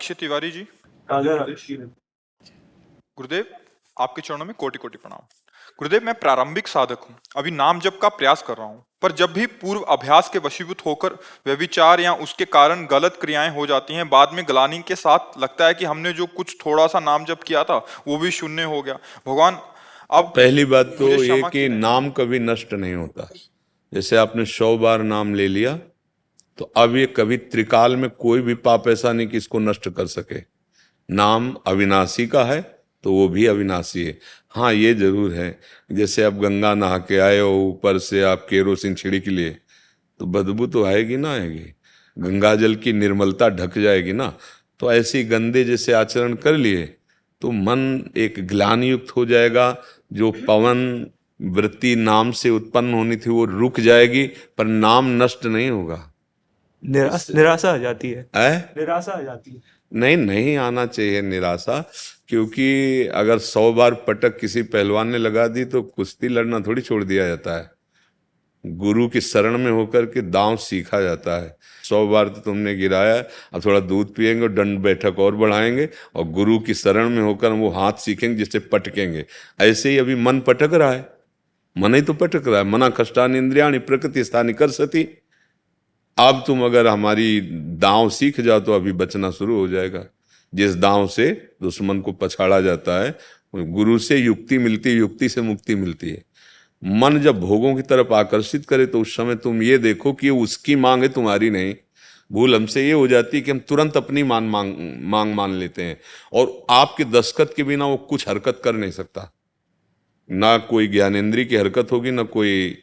अक्षय तिवारी जी। राधे राधे। गुरुदेव, आपके चरणों में कोटि कोटि प्रणाम। गुरुदेव, मैं प्रारंभिक साधक हूँ, अभी नाम जप का प्रयास कर रहा हूँ, पर जब भी पूर्व अभ्यास के वशीभूत होकर व्यभिचार या उसके कारण गलत क्रियाएं हो जाती हैं, बाद में ग्लानि के साथ लगता है कि हमने जो कुछ थोड़ा सा नाम जप किया था वो भी शून्य हो गया। भगवान, अब पहली बात तो मुझे ये क्षमा कि करें। नाम कभी नष्ट नहीं होता। जैसे आपने 100 बार नाम ले लिया तो अब ये कभी त्रिकाल में कोई भी पाप ऐसा नहीं कि इसको नष्ट कर सके। नाम अविनाशी का है तो वो भी अविनाशी है। हाँ, ये जरूर है, जैसे आप गंगा नहा के आए हो, ऊपर से आप केरोसिन छिड़क लिए तो बदबू तो आएगी ना आएगी, गंगा जल की निर्मलता ढक जाएगी ना। तो ऐसे गंदे जैसे आचरण कर लिए तो मन एक ग्लानि युक्त हो जाएगा। जो पवन वृत्ति नाम से उत्पन्न होनी थी वो रुक जाएगी, पर नाम नष्ट नहीं होगा। निराशा आ जाती है। निराशा आ जाती है। नहीं, नहीं आना चाहिए निराशा, क्योंकि अगर 100 बार पटक किसी पहलवान ने लगा दी तो कुश्ती लड़ना थोड़ी छोड़ दिया जाता है। गुरु की शरण में होकर के दांव सीखा जाता है। 100 बार तो तुमने गिराया, अब थोड़ा दूध पिएंगे और दंड बैठक और बढ़ाएंगे, और गुरु की शरण में होकर वो हाथ सीखेंगे जिससे पटकेंगे। ऐसे ही अभी मन पटक रहा है, मन ही तो पटक रहा है। मना कष्टानि इंद्रियाणि प्रकृति स्थानि कर्षति। अब तुम अगर हमारी दांव सीख जाओ तो अभी बचना शुरू हो जाएगा। जिस दांव से दुश्मन को पछाड़ा जाता है, गुरु से युक्ति मिलती है, युक्ति से मुक्ति मिलती है। मन जब भोगों की तरफ आकर्षित करे तो उस समय तुम ये देखो कि उसकी मांग है, तुम्हारी नहीं। भूल हमसे ये हो जाती है कि हम तुरंत अपनी मांग मान लेते हैं, और आपके दस्तखत के बिना वो कुछ हरकत कर नहीं सकता। ना कोई ज्ञानेंद्री की हरकत होगी, ना कोई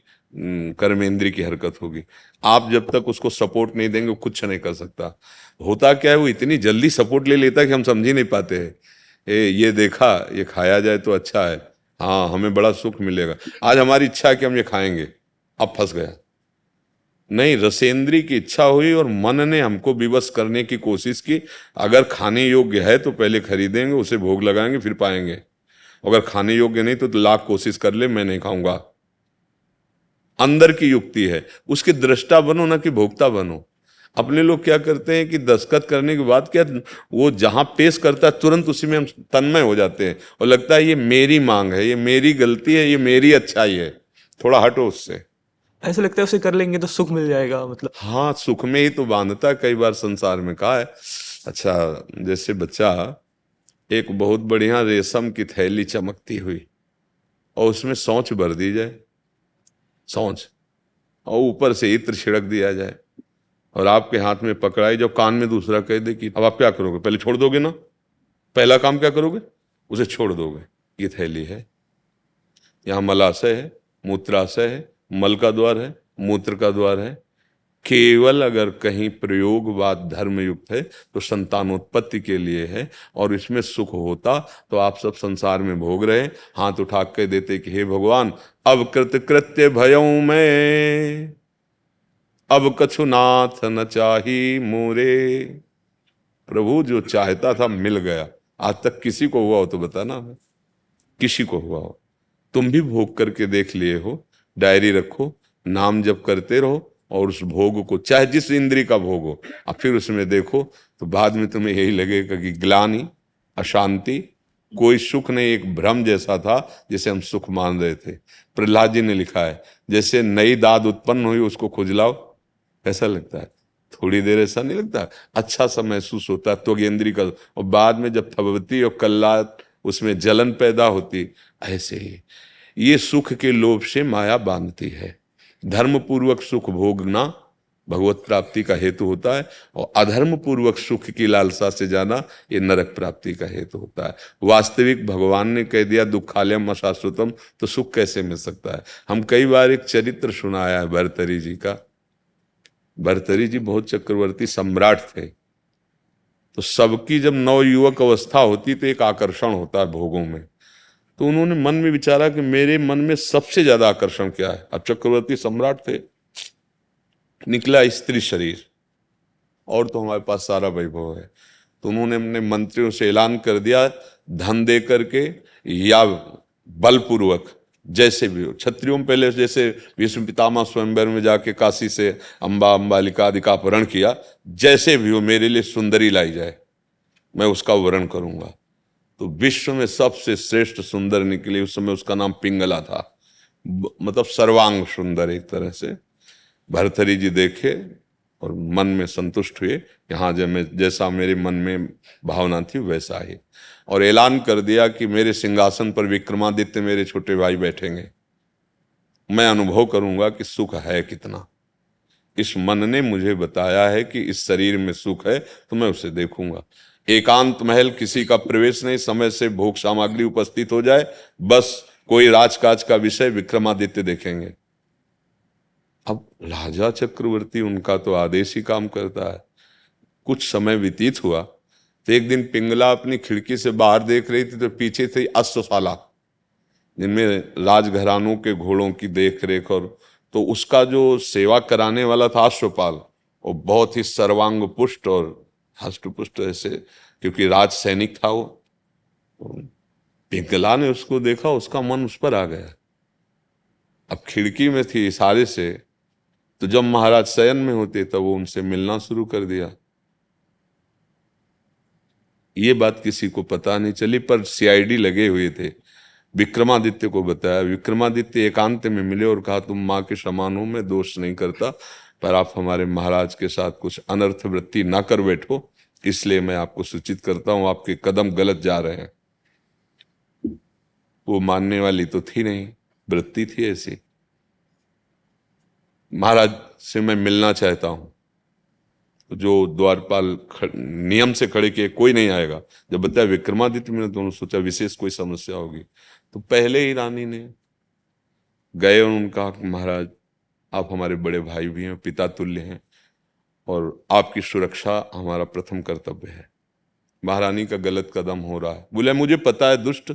कर्मेंद्री की हरकत होगी। आप जब तक उसको सपोर्ट नहीं देंगे वो कुछ नहीं कर सकता। होता क्या है, वो इतनी जल्दी सपोर्ट ले लेता है कि हम समझ ही नहीं पाते हैं। ये देखा, ये खाया जाए तो अच्छा है, हाँ हमें बड़ा सुख मिलेगा, आज हमारी इच्छा है कि हम ये खाएंगे, अब फंस गया। नहीं, रसेंद्री की इच्छा हुई और मन ने हमको विवश करने की कोशिश की। अगर खाने योग्य है तो पहले खरीदेंगे, उसे भोग लगाएंगे, फिर पाएंगे। अगर खाने योग्य नहीं तो लाख कोशिश कर ले, मैं नहीं खाऊंगा। अंदर की युक्ति है, उसके दृष्टा बनो ना कि भोक्ता बनो। अपने लोग क्या करते हैं कि दस्तखत करने के बाद क्या, वो जहां पेश करता है तुरंत उसी में हम तन्मय हो जाते हैं और लगता है ये मेरी मांग है, ये मेरी गलती है, ये मेरी अच्छाई है, थोड़ा हटो उससे। ऐसा लगता है उसे कर लेंगे तो सुख मिल जाएगा, मतलब। हाँ, सुख में ही तो बांधता है, कई बार संसार में कहा है। अच्छा, जैसे बच्चा एक बहुत बढ़िया रेशम की थैली चमकती हुई और उसमें सौंच भर दी जाए, सौंच, और ऊपर से इत्र छिड़क दिया जाए और आपके हाथ में पकड़ाई, जो कान में दूसरा कह दे कि अब आप क्या करोगे, पहले छोड़ दोगे ना, पहला काम क्या करोगे, उसे छोड़ दोगे। ये थैली है, यहाँ मलाशय है, मूत्राशय है, मल का द्वार है, मूत्र का द्वार है। केवल अगर कहीं प्रयोगवाद धर्म युक्त है तो संतानोत्पत्ति के लिए है, और इसमें सुख होता तो आप सब संसार में भोग रहे, हाथ उठा के देते कि हे भगवान, अब कृत्य भयऊं मैं, अब कछु नाथ न चाही मोरे। प्रभु, जो चाहता था मिल गया। आज तक किसी को हुआ हो तो बताना हमें, किसी को हुआ हो। तुम भी भोग करके देख लिए हो, डायरी रखो, नाम जप करते रहो, और उस भोग को, चाहे जिस इंद्री का भोग हो, अब फिर उसमें देखो तो बाद में तुम्हें यही लगेगा कि ग्लानि, अशांति, कोई सुख नहीं, एक भ्रम जैसा था जिसे हम सुख मान रहे थे। प्रहलाद जी ने लिखा है, जैसे नई दाद उत्पन्न हुई उसको खुजलाओ, कैसा लगता है, थोड़ी देर ऐसा नहीं लगता, अच्छा सा महसूस होता है त्वगेंद्री का, और बाद में जब थबवती और कल्लात उसमें जलन पैदा होती। ऐसे ही ये सुख के लोभ से माया बांधती है। धर्म पूर्वक सुख भोगना भगवत प्राप्ति का हेतु होता है, और अधर्म पूर्वक सुख की लालसा से जाना ये नरक प्राप्ति का हेतु होता है। वास्तविक भगवान ने कह दिया दुखालयम अशाश्वतम, तो सुख कैसे मिल सकता है। हम कई बार एक चरित्र सुनाया है भर्तरी जी का। भर्तरी जी बहुत चक्रवर्ती सम्राट थे, तो सबकी जब नवयुवक अवस्था होती तो एक आकर्षण होता है भोगों में। तो उन्होंने मन में विचारा कि मेरे मन में सबसे ज्यादा आकर्षण क्या है। अब चक्रवर्ती सम्राट थे, निकला स्त्री शरीर, और तो हमारे पास सारा वैभव है। तो उन्होंने अपने मंत्रियों से ऐलान कर दिया, धन दे करके या बलपूर्वक, जैसे भी हो। क्षत्रियों में पहले जैसे भीष्म पितामह स्वयंवर में जाके काशी से अंबा अंबालिका आदि का अपहरण किया, जैसे भी हो मेरे लिए सुंदरी लाई जाए। मैं उसका वर्णन करूंगा। तो विश्व में सबसे श्रेष्ठ सुंदर निकली, उस समय उसका नाम पिंगला था, मतलब सर्वांग सुंदर एक तरह से। भर्तरी जी देखे और मन में संतुष्ट हुए, यहाँ जैसा मेरे मन में भावना थी वैसा ही, और ऐलान कर दिया कि मेरे सिंहासन पर विक्रमादित्य मेरे छोटे भाई बैठेंगे, मैं अनुभव करूंगा कि सुख है कितना। इस मन ने मुझे बताया है कि इस शरीर में सुख है, तो मैं उसे देखूंगा। एकांत महल, किसी का प्रवेश नहीं, समय से भोग सामग्री उपस्थित हो जाए, बस कोई राजकाज का विषय, विक्रमादित्य देखेंगे। अब राजा चक्रवर्ती, उनका तो आदेश ही काम करता है। कुछ समय व्यतीत हुआ तो एक दिन पिंगला अपनी खिड़की से बाहर देख रही थी, तो पीछे थी अश्वशाला, जिनमें राजघरानों के घोड़ों की देख रेख, और तो उसका जो सेवा कराने वाला था अश्वपाल, वो बहुत ही सर्वांग पुष्ट और हष्टपुष्ट ऐसे, क्योंकि राज सैनिक था वो। पिंगला ने उसको देखा, उसका मन उस पर आ गया। अब खिड़की में थी इशारे से, तो जब महाराज शयन में होते तब वो उनसे मिलना शुरू कर दिया। ये बात किसी को पता नहीं चली, पर सीआईडी लगे हुए थे, विक्रमादित्य को बताया। विक्रमादित्य एकांत में मिले और कहा, तुम माँ के समान हो, मैं दोष नहीं करता, पर आप हमारे महाराज के साथ कुछ अनर्थ वृत्ति ना कर बैठो, इसलिए मैं आपको सूचित करता हूं, आपके कदम गलत जा रहे हैं। वो मानने वाली तो थी नहीं, वृत्ति थी ऐसी। महाराज से मैं मिलना चाहता हूं। तो जो द्वारपाल नियम से खड़े किए, कोई नहीं आएगा। जब बताया विक्रमादित्य, मैंने दोनों सोचा विशेष कोई समस्या होगी, तो पहले ही रानी ने गए और उन्होंने कहा कि महाराज, आप हमारे बड़े भाई भी हैं, पिता तुल्य हैं, और आपकी सुरक्षा हमारा प्रथम कर्तव्य है। महारानी का गलत कदम हो रहा है। बोले, मुझे पता है दुष्ट,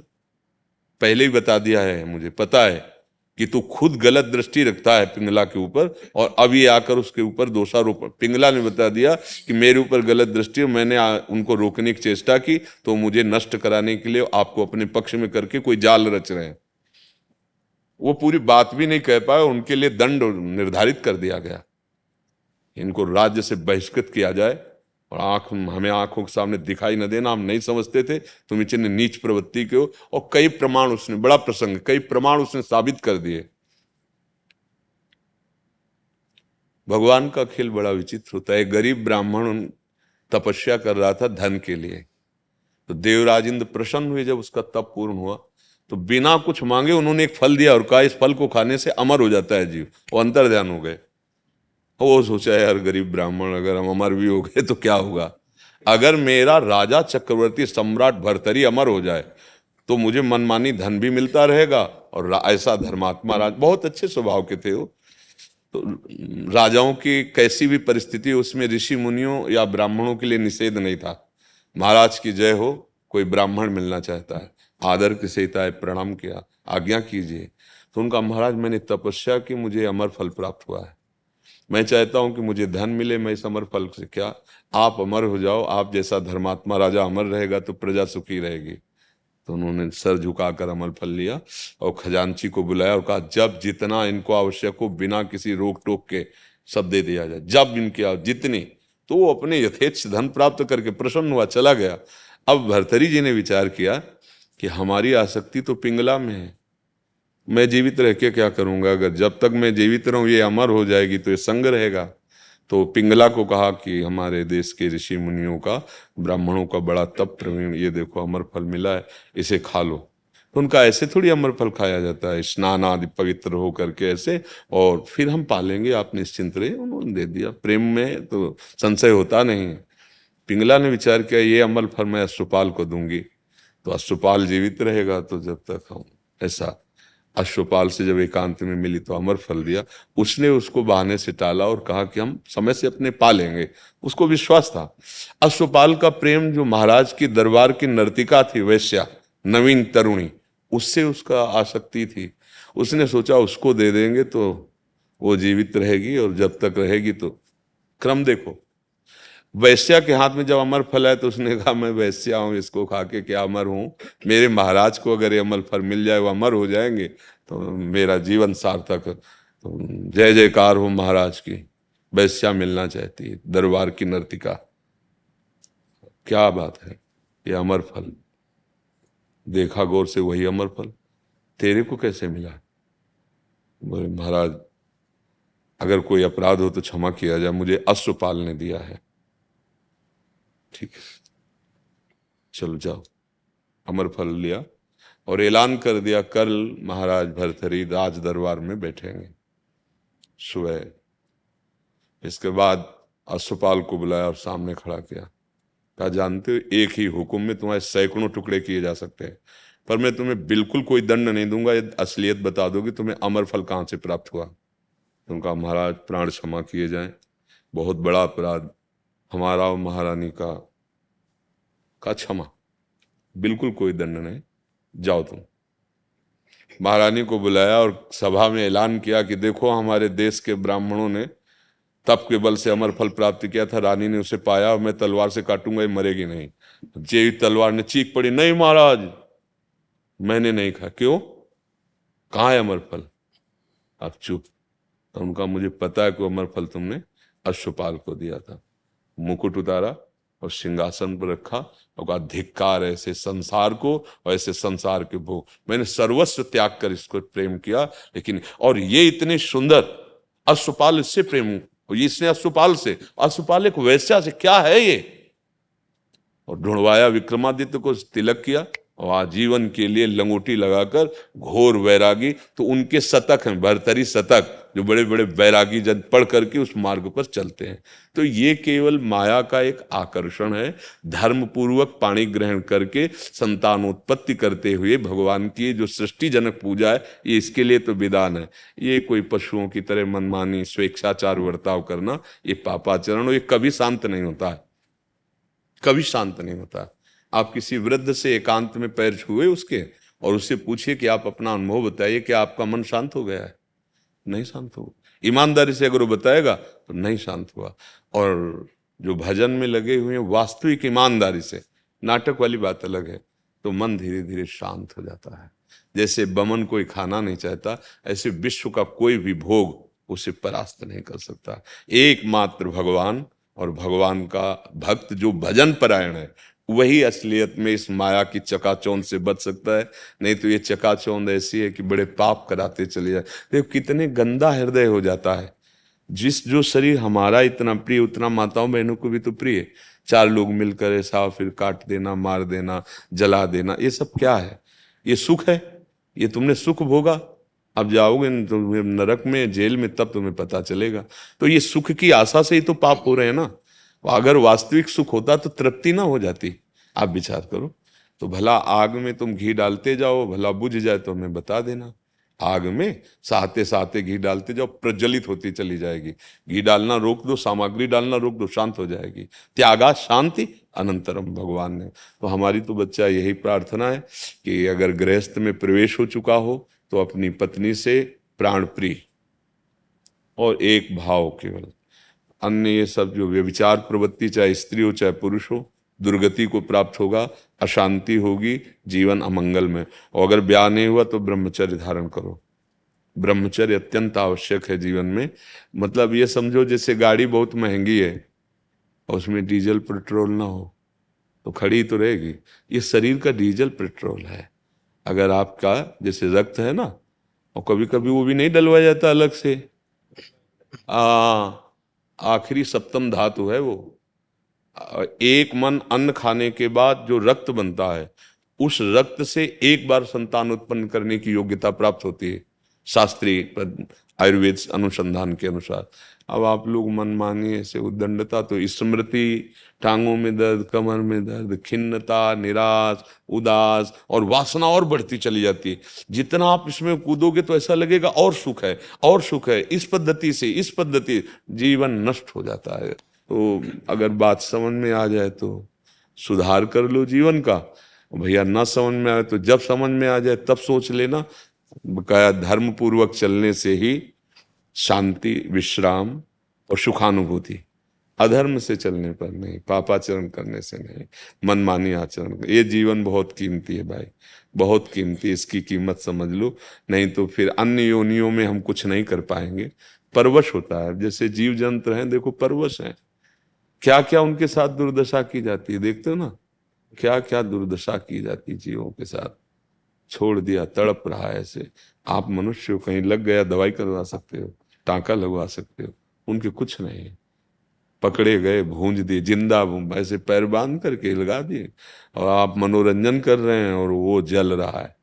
पहले ही बता दिया है, मुझे पता है कि तू खुद गलत दृष्टि रखता है पिंगला के ऊपर, और अब ये आकर उसके ऊपर दोषारोपण। पिंगला ने बता दिया कि मेरे ऊपर गलत दृष्टि, और मैंने उनको रोकने की चेष्टा की, तो मुझे नष्ट कराने के लिए आपको अपने पक्ष में करके कोई जाल रच रहे हैं। वो पूरी बात भी नहीं कह पाए, उनके लिए दंड निर्धारित कर दिया गया, इनको राज्य से बहिष्कृत किया जाए, और हमें आंखों के सामने दिखाई न देना। हम नहीं समझते थे तुम इतने नीच प्रवृत्ति के हो। और कई प्रमाण उसने, बड़ा प्रसंग, कई प्रमाण उसने साबित कर दिए। भगवान का खेल बड़ा विचित्र होता है। गरीब ब्राह्मण तपस्या कर रहा था धन के लिए, तो देवराज इंद्र प्रसन्न हुए जब उसका तप पूर्ण हुआ, तो बिना कुछ मांगे उन्होंने एक फल दिया और कहा, इस फल को खाने से अमर हो जाता है जीव। वो अंतर ध्यान हो गए। वो सोचा, यार गरीब ब्राह्मण, अगर हम अमर भी हो गए तो क्या होगा? अगर मेरा राजा चक्रवर्ती सम्राट भर्तरी अमर हो जाए तो मुझे मनमानी धन भी मिलता रहेगा, और ऐसा धर्मात्मा राज, बहुत अच्छे स्वभाव के थे वो। तो राजाओं की कैसी भी परिस्थिति, उसमें ऋषि मुनियों या ब्राह्मणों के लिए निषेध नहीं था। महाराज की जय हो, कोई ब्राह्मण मिलना चाहता है, आदर के सहित आए, प्रणाम किया, आज्ञा कीजिए। तो उनका, महाराज मैंने तपस्या की, मुझे अमर फल प्राप्त हुआ है, मैं चाहता हूं कि मुझे धन मिले, मैं इस अमर फल से क्या, आप अमर हो जाओ, आप जैसा धर्मात्मा राजा अमर रहेगा तो प्रजा सुखी रहेगी। तो उन्होंने सर झुकाकर अमर फल लिया और खजांची को बुलाया और कहा, जब जितना इनको आवश्यक हो, बिना किसी रोक टोक के सब दे दिया जाए, जब इनकी जितनी। तो वो अपने यथेच्छ धन प्राप्त करके प्रसन्न हुआ, चला गया। अब भर्तरी जी ने विचार किया कि हमारी आसक्ति तो पिंगला में है, मैं जीवित रह के क्या करूंगा? अगर जब तक मैं जीवित रहूं ये अमर हो जाएगी तो ये संग रहेगा। तो पिंगला को कहा कि हमारे देश के ऋषि मुनियों का, ब्राह्मणों का बड़ा तप प्रवीण, ये देखो अमर फल मिला है, इसे खा लो। तो उनका, ऐसे थोड़ी अमर फल खाया जाता है, स्नान आदि पवित्र हो करके ऐसे, और फिर हम पालेंगे, आप निश्चिंत रहे। उन्होंने दे दिया। प्रेम में तो संशय होता नहीं। पिंगला ने विचार किया, ये अमर फल मैं अश्वपाल को दूंगी तो अश्वपाल जीवित रहेगा, तो जब तक हम ऐसा। अश्वपाल से जब एकांत में मिली तो अमर फल दिया। उसने उसको बहाने से टाला और कहा कि हम समय से अपने पा लेंगे। उसको विश्वास था। अश्वपाल का प्रेम जो महाराज की दरबार की नर्तिका थी, वैश्या, नवीन तरुणी, उससे उसका आसक्ति थी। उसने सोचा उसको दे देंगे तो वो जीवित रहेगी, और जब तक रहेगी तो क्रम देखो। वैश्या के हाथ में जब अमर फल है तो उसने कहा, मैं वैश्या हूं, इसको खा के क्या अमर हूं? मेरे महाराज को अगर ये अमर फल मिल जाए, वो अमर हो जाएंगे, तो मेरा जीवन सार्थक। तो जय जयकार हो महाराज की। वैश्या मिलना चाहती है, दरबार की नर्तिका। क्या बात है। ये अमर फल, देखा गौर से, वही अमर फल तेरे को कैसे मिला? बोले महाराज अगर कोई अपराध हो तो क्षमा किया जाए, मुझे अश्वपाल ने दिया है। ठीक है, चलो जाओ। अमर फल लिया और ऐलान कर दिया कल महाराज भर्तहरि राज दरबार में बैठेंगे सुबह। इसके बाद अश्वपाल को बुलाया और सामने खड़ा किया, कहा जानते हो एक ही हुक्म में तुम्हारे सैकड़ों टुकड़े किए जा सकते हैं, पर मैं तुम्हें बिल्कुल कोई दंड नहीं दूंगा, ये असलियत बता दो कि तुम्हें अमर फल कहाँ से प्राप्त हुआ। उनका महाराज प्राण क्षमा किए जाएं, बहुत बड़ा अपराध हमारा और महारानी का क्षमा, बिल्कुल कोई दंड नहीं, जाओ तुम। महारानी को बुलाया और सभा में ऐलान किया कि देखो हमारे देश के ब्राह्मणों ने तप के बल से अमर फल प्राप्त किया था, रानी ने उसे पाया और मैं तलवार से काटूंगा, ये मरेगी नहीं। जे तलवार ने चीख पड़ी, नहीं महाराज मैंने नहीं कहा। क्यों? कहाँ है अमर फल? आप चुप। तो उनका मुझे पता है कि अमर फल तुमने अश्वपाल को दिया था। मुकुट उतारा और सिंहासन पर रखा और कहा धिक्कार ऐसे संसार को और ऐसे संसार के भोग, मैंने सर्वस्व त्याग कर इसको प्रेम किया, लेकिन और ये इतने सुंदर अश्वपाल इससे प्रेम, और इसने अश्वपाल एक वैश्या से, क्या है ये? और ढूंढवाया, विक्रमादित्य को तिलक किया और आजीवन के लिए लंगोटी लगाकर घोर वैरागी। तो उनके शतक हैं, भर्तहरि शतक, जो बड़े बड़े वैरागी जन पढ़ करके उस मार्ग पर चलते हैं। तो ये केवल माया का एक आकर्षण है। धर्म पूर्वक पाणी ग्रहण करके संतानोत्पत्ति करते हुए भगवान की जो सृष्टि जनक पूजा है, ये इसके लिए तो विधान है। ये कोई पशुओं की तरह मनमानी स्वेच्छाचार वर्ताव करना, ये पापाचरण, ये कभी शांत नहीं होता है, कभी शांत नहीं होता। आप किसी वृद्ध से एकांत में पैर छुए उसके और उससे पूछिए कि आप अपना अनुभव बताइए कि आपका मन शांत हो गया है? नहीं शांत हुआ। ईमानदारी से अगर वो बताएगा तो नहीं शांत हुआ। और जो भजन में लगे हुए हैं वास्तविक ईमानदारी से, नाटक वाली बात अलग है, तो मन धीरे धीरे शांत हो जाता है। जैसे बमन कोई खाना नहीं चाहता, ऐसे विश्व का कोई भी भोग उसे परास्त नहीं कर सकता। एकमात्र भगवान और भगवान का भक्त जो भजन परायण है, वही असलियत में इस माया की चकाचौंध से बच सकता है। नहीं तो ये चकाचौंध ऐसी है कि बड़े पाप कराते चले जाए। देखो कितने गंदा हृदय हो जाता है। जो शरीर हमारा इतना प्रिय, उतना माताओं बहनों को भी तो प्रिय। चार लोग मिलकर ऐसा फिर काट देना, मार देना, जला देना, ये सब क्या है? ये सुख है? ये तुमने सुख भोगा? अब जाओगे तो नरक में, जेल में, तब तुम्हें पता चलेगा। तो ये सुख की आशा से ही तो पाप हो रहे हैं ना। अगर वास्तविक सुख होता तो तृप्ति ना हो जाती। आप विचार करो। तो भला आग में तुम घी डालते जाओ, भला बुझ जाए तो हमें बता देना। आग में साते साते घी डालते जाओ, प्रज्वलित होती चली जाएगी। घी डालना रोक दो, सामग्री डालना रोक दो, शांत हो जाएगी। त्यागा शांति अनंतरम भगवान ने। तो हमारी तो बच्चा यही प्रार्थना है कि अगर गृहस्थ में प्रवेश हो चुका हो तो अपनी पत्नी से प्राण प्रिय और एक भाव केवल, अन्य ये सब जो व्यभिचार प्रवृत्ति, चाहे स्त्री हो चाहे पुरुष हो, दुर्गति को प्राप्त होगा, अशांति होगी, जीवन अमंगल में। और अगर ब्याह नहीं हुआ तो ब्रह्मचर्य धारण करो। ब्रह्मचर्य अत्यंत आवश्यक है जीवन में। मतलब ये समझो जैसे गाड़ी बहुत महंगी है और उसमें डीजल पेट्रोल ना हो तो खड़ी तो रहेगी। ये शरीर का डीजल पेट्रोल है। अगर आपका जैसे रक्त है ना, और कभी कभी वो भी नहीं डलवाया जाता अलग से, आखिरी सप्तम धातु है वो। एक मन अन्न खाने के बाद जो रक्त बनता है, उस रक्त से एक बार संतान उत्पन्न करने की योग्यता प्राप्त होती है शास्त्रीय आयुर्वेद अनुसंधान के अनुसार। अब आप लोग मनमानी ऐसे उद्दंडता, तो स्मृति, टांगों में दर्द, कमर में दर्द, खिन्नता, निराश, उदास और वासना और बढ़ती चली जाती है। जितना आप इसमें कूदोगे तो ऐसा लगेगा और सुख है और सुख है। इस पद्धति से इस पद्धति जीवन नष्ट हो जाता है। तो अगर बात समझ में आ जाए तो सुधार कर लो जीवन का। भैया ना समझ में आए तो जब समझ में आ जाए तब सोच लेना। बकाया धर्म पूर्वक चलने से ही शांति, विश्राम और सुखानुभूति, अधर्म से चलने पर नहीं, पापाचरण करने से नहीं, मनमानी आचरण। ये जीवन बहुत कीमती है भाई, बहुत कीमती। इसकी कीमत समझ लो, नहीं तो फिर अन्य योनियों में हम कुछ नहीं कर पाएंगे। परवश होता है, जैसे जीव जंत्र हैं देखो परवश हैं, क्या क्या उनके साथ दुर्दशा की जाती है, देखते हो ना। क्या क्या दुर्दशा की जाती जीवों के साथ, छोड़ दिया, तड़प रहा है ऐसे। आप मनुष्य हो, कहीं लग गया दवाई करवा सकते हो, टांका लगवा सकते हो, उनके कुछ नहीं है। पकड़े गए, भूंज दिए, जिंदा ऐसे पैर बांध करके लगा दिए, और आप मनोरंजन कर रहे हैं और वो जल रहा है।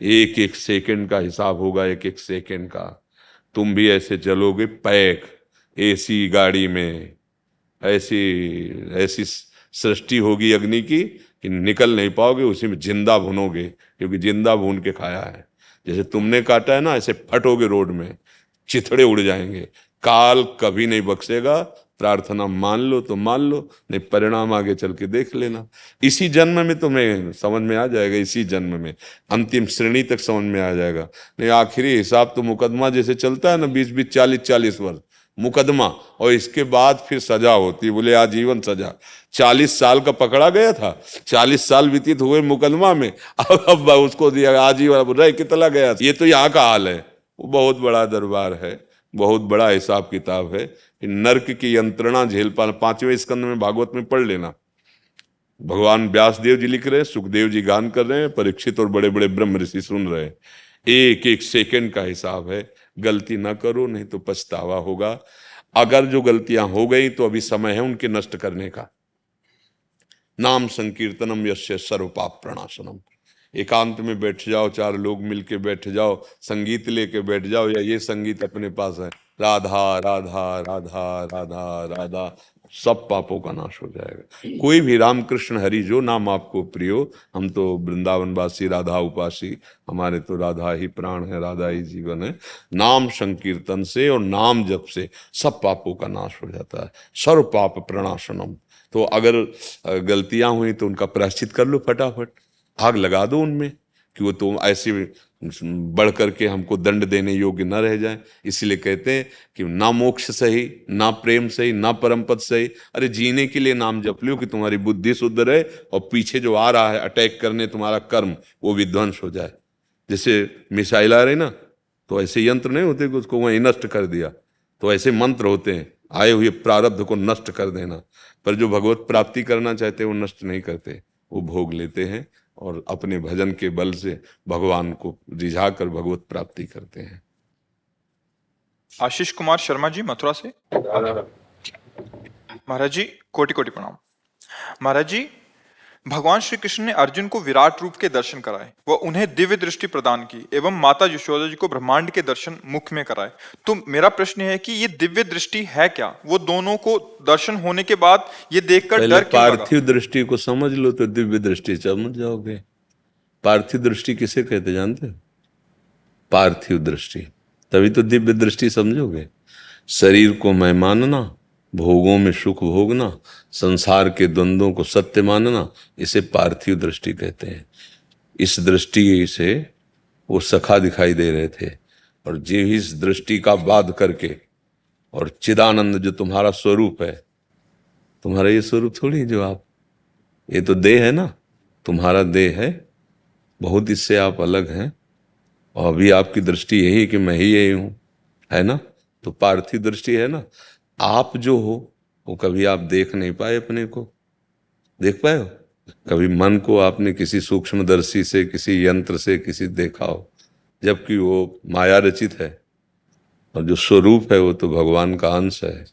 एक एक सेकंड का हिसाब होगा, एक एक सेकंड का। तुम भी ऐसे चलोगे पैक एसी गाड़ी में, ऐसी ऐसी सृष्टि होगी अग्नि की कि निकल नहीं पाओगे, उसी में जिंदा भुनोगे, क्योंकि जिंदा भून के खाया है। जैसे तुमने काटा है ना, ऐसे फटोगे रोड में, चिथड़े उड़ जाएंगे। काल कभी नहीं बख्शेगा। प्रार्थना मान लो तो मान लो, नहीं परिणाम आगे चल के देख लेना। इसी जन्म में तुम्हें समझ में आ जाएगा, इसी जन्म में अंतिम श्रेणी तक समझ में आ जाएगा। नहीं आखिरी हिसाब तो मुकदमा जैसे चलता है ना, 20-20 40-40 वर्ष मुकदमा, और इसके बाद फिर सजा होती है, बोले आजीवन सजा। 40 साल का पकड़ा गया था, 40 साल व्यतीत हुए मुकदमा में, अब उसको दिया आजीवन, रह कितना गया। ये तो यहाँ का हाल है। वो बहुत बड़ा दरबार है, बहुत बड़ा हिसाब किताब है। नर्क की यंत्रणा झेल पाना, 5वें स्कंद में भागवत में पढ़ लेना। भगवान व्यास देव जी लिख रहे हैं, सुखदेव जी गान कर रहे हैं, परीक्षित और बड़े बड़े ब्रह्म ऋषि सुन रहे हैं। एक एक सेकंड का हिसाब है। गलती ना करो, नहीं तो पछतावा होगा। अगर जो गलतियां हो गई तो अभी समय है उनके नष्ट करने का। नाम संकीर्तनम यस्य सर्व पाप प्रणाशनम। एकांत में बैठ जाओ, 4 लोग मिलके बैठ जाओ, संगीत लेके बैठ जाओ, या ये संगीत अपने पास है, राधा राधा राधा राधा राधा, सब पापों का नाश हो जाएगा। कोई भी रामकृष्ण हरि जो नाम आपको प्रिय हो, हम तो वृंदावनवासी, राधा उपासी, हमारे तो राधा ही प्राण है, राधा ही जीवन है। नाम संकीर्तन से और नाम जप से सब पापों का नाश हो जाता है। सर्व पाप प्रणाशनम। तो अगर गलतियां हुई तो उनका प्रायश्चित कर लो फटाफट, आग लगा दो उनमें, कि वो तो ऐसे बढ़ करके हमको दंड देने योग्य न रह जाए। इसलिए कहते हैं कि ना मोक्ष सही, ना प्रेम सही, ना परम पद सही। अरे जीने के लिए नाम जप लो कि तुम्हारी बुद्धि शुद्ध रहे, और पीछे जो आ रहा है अटैक करने तुम्हारा कर्म, वो विध्वंस हो जाए। जैसे मिसाइल आ रही ना, तो ऐसे यंत्र नहीं होते कि उसको वहीं नष्ट कर दिया, तो ऐसे मंत्र होते हैं, आए हुए प्रारब्ध को नष्ट कर देना। पर जो भगवत प्राप्ति करना चाहते हैं वो नष्ट नहीं करते, वो भोग लेते हैं और अपने भजन के बल से भगवान को रिझा कर भगवत प्राप्ति करते हैं। आशीष कुमार शर्मा जी मथुरा से। महाराज जी कोटि कोटि प्रणाम। महाराज जी, भगवान श्री कृष्ण ने अर्जुन को विराट रूप के दर्शन कराए व उन्हें दिव्य दृष्टि प्रदान की, एवं माता यशोदा जी को ब्रह्मांड के दर्शन मुख में कराए। तो मेरा प्रश्न है कि ये दिव्य दृष्टि है क्या? वो दोनों को दर्शन होने के बाद ये देखकर डर क्यों लगा? पार्थिव दृष्टि को समझ लो तो दिव्य दृष्टि समझ जाओगे। पार्थिव दृष्टि किसे कहते जानते हो? पार्थिव दृष्टि, तभी तो दिव्य दृष्टि समझोगे। शरीर को मैं मानना, भोगों में सुख भोगना, संसार के द्वंद्वों को सत्य मानना, इसे पार्थिव दृष्टि कहते हैं। इस दृष्टि से वो सखा दिखाई दे रहे थे, और जो इस दृष्टि का बाध करके, और चिदानंद जो तुम्हारा स्वरूप है, तुम्हारा ये स्वरूप थोड़ी जो आप, ये तो देह है ना, तुम्हारा देह है, बहुत इससे आप अलग हैं, और अभी आपकी दृष्टि यही कि मैं ही यही हूं, है ना? तो पार्थिव दृष्टि है ना। आप जो हो वो कभी आप देख नहीं पाए, अपने को देख पाए हो? कभी मन को आपने किसी सूक्ष्मदर्शी से, किसी यंत्र से किसी देखा हो? जबकि वो माया रचित है, और जो स्वरूप है वो तो भगवान का अंश है।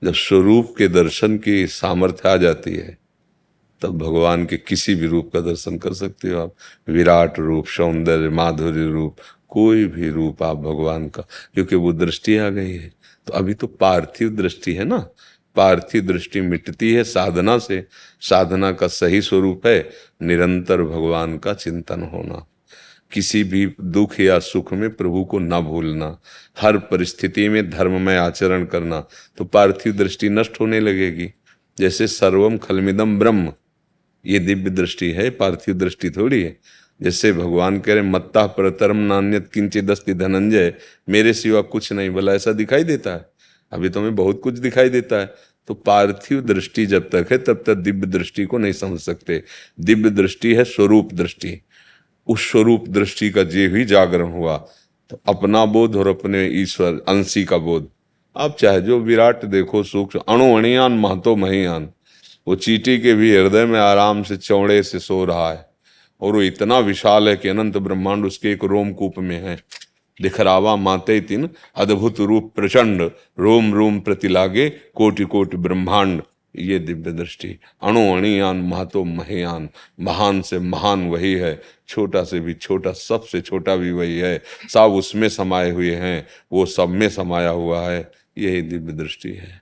जब स्वरूप के दर्शन की सामर्थ्य आ जाती है, तब भगवान के किसी भी रूप का दर्शन कर सकते हो आप। विराट रूप, सौंदर्य, माधुर्य रूप, कोई भी रूप आप भगवान का, क्योंकि वो दृष्टि आ गई है। तो अभी तो पार्थिव दृष्टि है ना, पार्थिव दृष्टि मिटती है साधना से। साधना का सही स्वरूप है निरंतर भगवान का चिंतन होना, किसी भी दुख या सुख में प्रभु को न भूलना, हर परिस्थिति में धर्ममय आचरण करना। तो पार्थिव दृष्टि नष्ट होने लगेगी। जैसे सर्वम खलमिदम ब्रह्म, ये दिव्य दृष्टि है, पार्थिव दृष्टि थोड़ी है। जैसे भगवान कह रहे मत्ता परतरम नान्यत किंचिदस्ति धनंजय, मेरे सिवा कुछ नहीं, भला ऐसा दिखाई देता है? अभी तो हमें बहुत कुछ दिखाई देता है। तो पार्थिव दृष्टि जब तक है तब तक दिव्य दृष्टि को नहीं समझ सकते। दिव्य दृष्टि है स्वरूप दृष्टि। उस स्वरूप दृष्टि का जे ही जागरण हुआ तो अपना बोध और अपने ईश्वर अंशी का बोध, आप चाहे जो विराट देखो, सूक्ष्म अणु अणियान महतो महियान, वो चींटी के भी हृदय में आराम से चौड़े से सो रहा है, और वो इतना विशाल है कि अनंत ब्रह्मांड उसके एक रोमकूप में है। दिखरावा माते तिन अद्भुत रूप प्रचंड, रोम रोम प्रति लागे कोटि कोटि ब्रह्मांड। ये दिव्य दृष्टि, अणु अणियान महतो महेयान, महान से महान वही है, छोटा से भी छोटा, सबसे छोटा भी वही है, सब उसमें समाये हुए हैं, वो सब में समाया हुआ है। यही दिव्य दृष्टि है।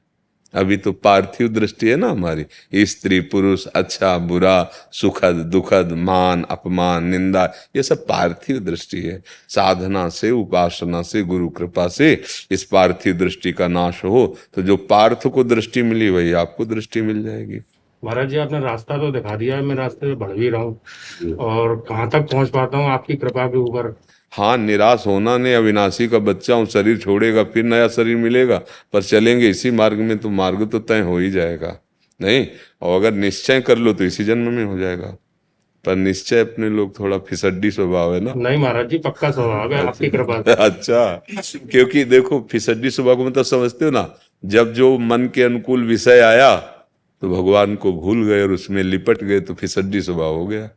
अभी तो पार्थिव दृष्टि है ना हमारी, स्त्री पुरुष, अच्छा बुरा, सुखद दुखद, मान अपमान, निंदा, ये सब पार्थिव दृष्टि है। साधना से, उपासना से, गुरु कृपा से इस पार्थिव दृष्टि का नाश हो तो जो पार्थ को दृष्टि मिली वही आपको दृष्टि मिल जाएगी। महाराज जी, आपने रास्ता तो दिखा दिया है, मैं रास्ते पे बढ़ भी रहा हूँ और कहाँ तक पहुँच पाता हूँ आपकी कृपा के ऊपर। हाँ, निराश होना नहीं, अविनाशी का बच्चा हूँ, शरीर छोड़ेगा फिर नया शरीर मिलेगा, पर चलेंगे इसी मार्ग में तो मार्ग तो तय हो ही जाएगा। नहीं, और अगर निश्चय कर लो तो इसी जन्म में हो जाएगा, पर निश्चय अपने लोग थोड़ा फिसड्डी स्वभाव है ना। नहीं महाराज जी, पक्का स्वभाव है आपकी कृपा से। अच्छा, क्योंकि देखो फिसड्डी स्वभाव को मतलब समझते हो ना, जब जो मन के अनुकूल विषय आया तो भगवान को भूल गए और उसमें लिपट गए तो फिसड्डी स्वभाव हो गया।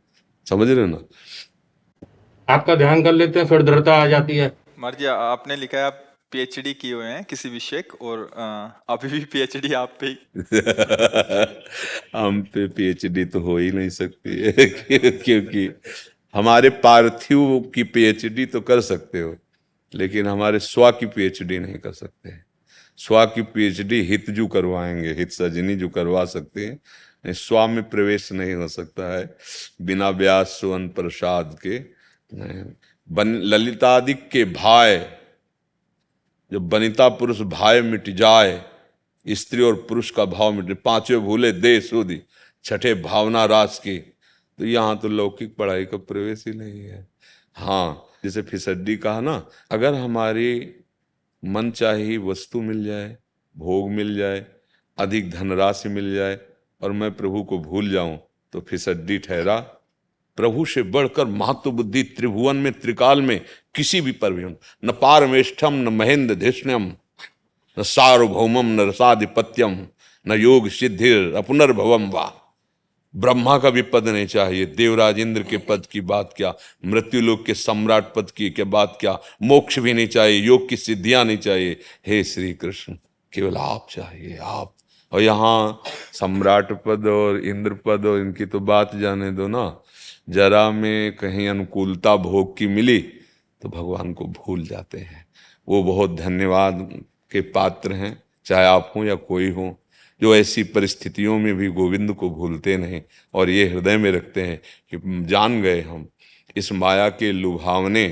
समझ रहे हो ना। आपका ध्यान कर लेते हैं फिर दृढ़ता आ जाती है। मर्जी, आपने लिखा है आप पीएचडी किए हुए हैं किसी विषय और अभी भी पीएचडी आप पे ही। हम पे पीएचडी तो हो ही नहीं सकती है क्योंकि हमारे पार्थिव की पीएचडी तो कर सकते हो, लेकिन हमारे स्व की पीएचडी नहीं कर सकते। स्व की पीएचडी हितजू करवाएंगे, हित सजनी जो करवा सकते हैं, स्व में प्रवेश नहीं हो सकता है बिना व्यास सुवन प्रसाद के। ललितादिक के भाई, जब बनिता पुरुष भाई मिट जाए, स्त्री और पुरुष का भाव मिटे, पांचवें भूले देह सुधि, छठे भावना रास की, तो यहाँ तो लौकिक पढ़ाई का प्रवेश ही नहीं है। हाँ, जैसे फिसड्डी कहा ना, अगर हमारी मन चाही वस्तु मिल जाए, भोग मिल जाए, अधिक धनराशि मिल जाए और मैं प्रभु को भूल जाऊं तो फिसड्डी ठहरा। प्रभु से बढ़कर महत्व बुद्धि त्रिभुवन में त्रिकाल में किसी भी पर भी न पारमेष्ठम न महेंद्र धिष्ण्यम न सार्वभौमम न रसाधिपत्यम न योग सिद्धिर अपुनर्भवम वा। ब्रह्मा का भी पद नहीं चाहिए, देवराज इंद्र के पद की बात क्या, मृत्युलोक के सम्राट पद की क्या बात क्या, मोक्ष भी नहीं चाहिए, योग की सिद्धियां नहीं चाहिए। हे श्री कृष्ण, केवल आप चाहिए, आप। और यहाँ सम्राट पद और इंद्र पद और इनकी तो बात जाने दो ना, जरा में कहीं अनुकूलता भोग की मिली तो भगवान को भूल जाते हैं। वो बहुत धन्यवाद के पात्र हैं, चाहे आप हों या कोई हो, जो ऐसी परिस्थितियों में भी गोविंद को भूलते नहीं और ये हृदय में रखते हैं कि जान गए हम इस माया के लुभावने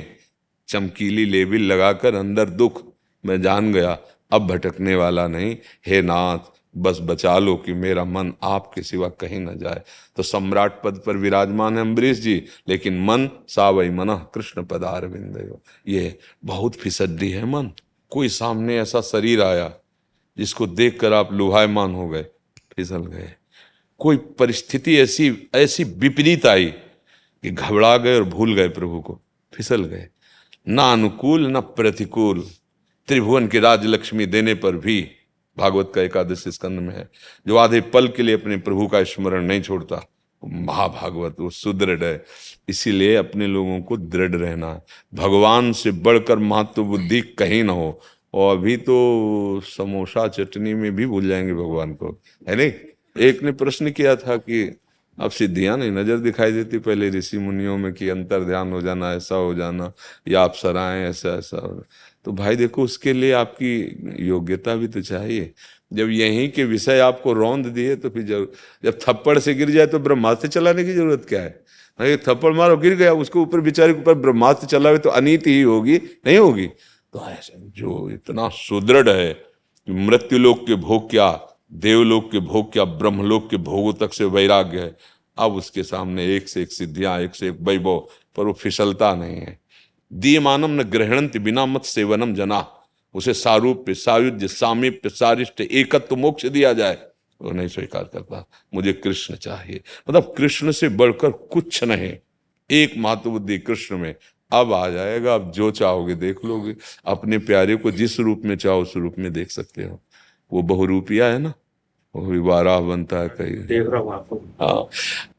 चमकीली लेबिल लगाकर अंदर दुख, मैं जान गया, अब भटकने वाला नहीं। हे नाथ, बस बचा लो कि मेरा मन आपके सिवा कहीं न जाए। तो सम्राट पद पर विराजमान है अम्बरीश जी, लेकिन मन सावई मन कृष्ण पदारविंदयो। ये बहुत फिसड्डी है मन। कोई सामने ऐसा शरीर आया जिसको देखकर आप लुभायमान हो गए, फिसल गए। कोई परिस्थिति ऐसी विपरीत आई कि घबरा गए और भूल गए प्रभु को, फिसल गए। ना अनुकूल न प्रतिकूल, त्रिभुवन की राजलक्ष्मी देने पर भी, भागवत का 11 स्कंद में है, जो आधे पल के लिए अपने प्रभु का स्मरण नहीं छोड़ता, महाभागवत, वो सुदृढ़ है। इसीलिए अपने लोगों को दृढ़ रहना है, भगवान से बढ़कर महत्व बुद्धि कहीं ना हो। और अभी तो समोसा चटनी में भी भूल जाएंगे भगवान को, है नहीं। एक ने प्रश्न किया था कि अब सिद्धियां नहीं नजर दिखाई देती पहले ऋषि मुनियों में कि अंतर ध्यान हो जाना, ऐसा हो जाना, या आप सराएं ऐसा ऐसा। तो भाई देखो, उसके लिए आपकी योग्यता भी तो चाहिए। जब यहीं के विषय आपको रौंद दिए तो फिर जब थप्पड़ से गिर जाए तो ब्रह्मास्त्र चलाने की जरूरत क्या है। एक थप्पड़ मारो, गिर गया, उसके ऊपर बेचारे के ऊपर ब्रह्मास्त्र चलावे तो अनीति ही होगी, नहीं होगी। तो ऐसे जो इतना सुदृढ़ है कि मृत्युलोक के भोग क्या, देवलोक के भोग क्या, ब्रह्मलोक के भोगों तक से वैराग्य है। अब उसके सामने एक से एक सिद्धियां, एक से एक वैभव, पर वो फिसलता नहीं है। दीयमानम न ग्रहणंति बिना मत सेवनम जना, उसे सारूप्य, सायुज्य, सामीप्य, सारिष्ट, एकत्व मोक्ष दिया जाए वो नहीं स्वीकार करता। मुझे कृष्ण चाहिए, मतलब कृष्ण से बढ़कर कुछ नहीं, एक मातु बुद्धि कृष्ण में। अब आ जाएगा, अब जो चाहोगे देख लोगे। अपने प्यारे को जिस रूप में चाहो उस रूप में देख सकते हो। वो बहुरूपिया है ना, वो भी 12 बनता है कई। देख रहा हूँ आपको। हाँ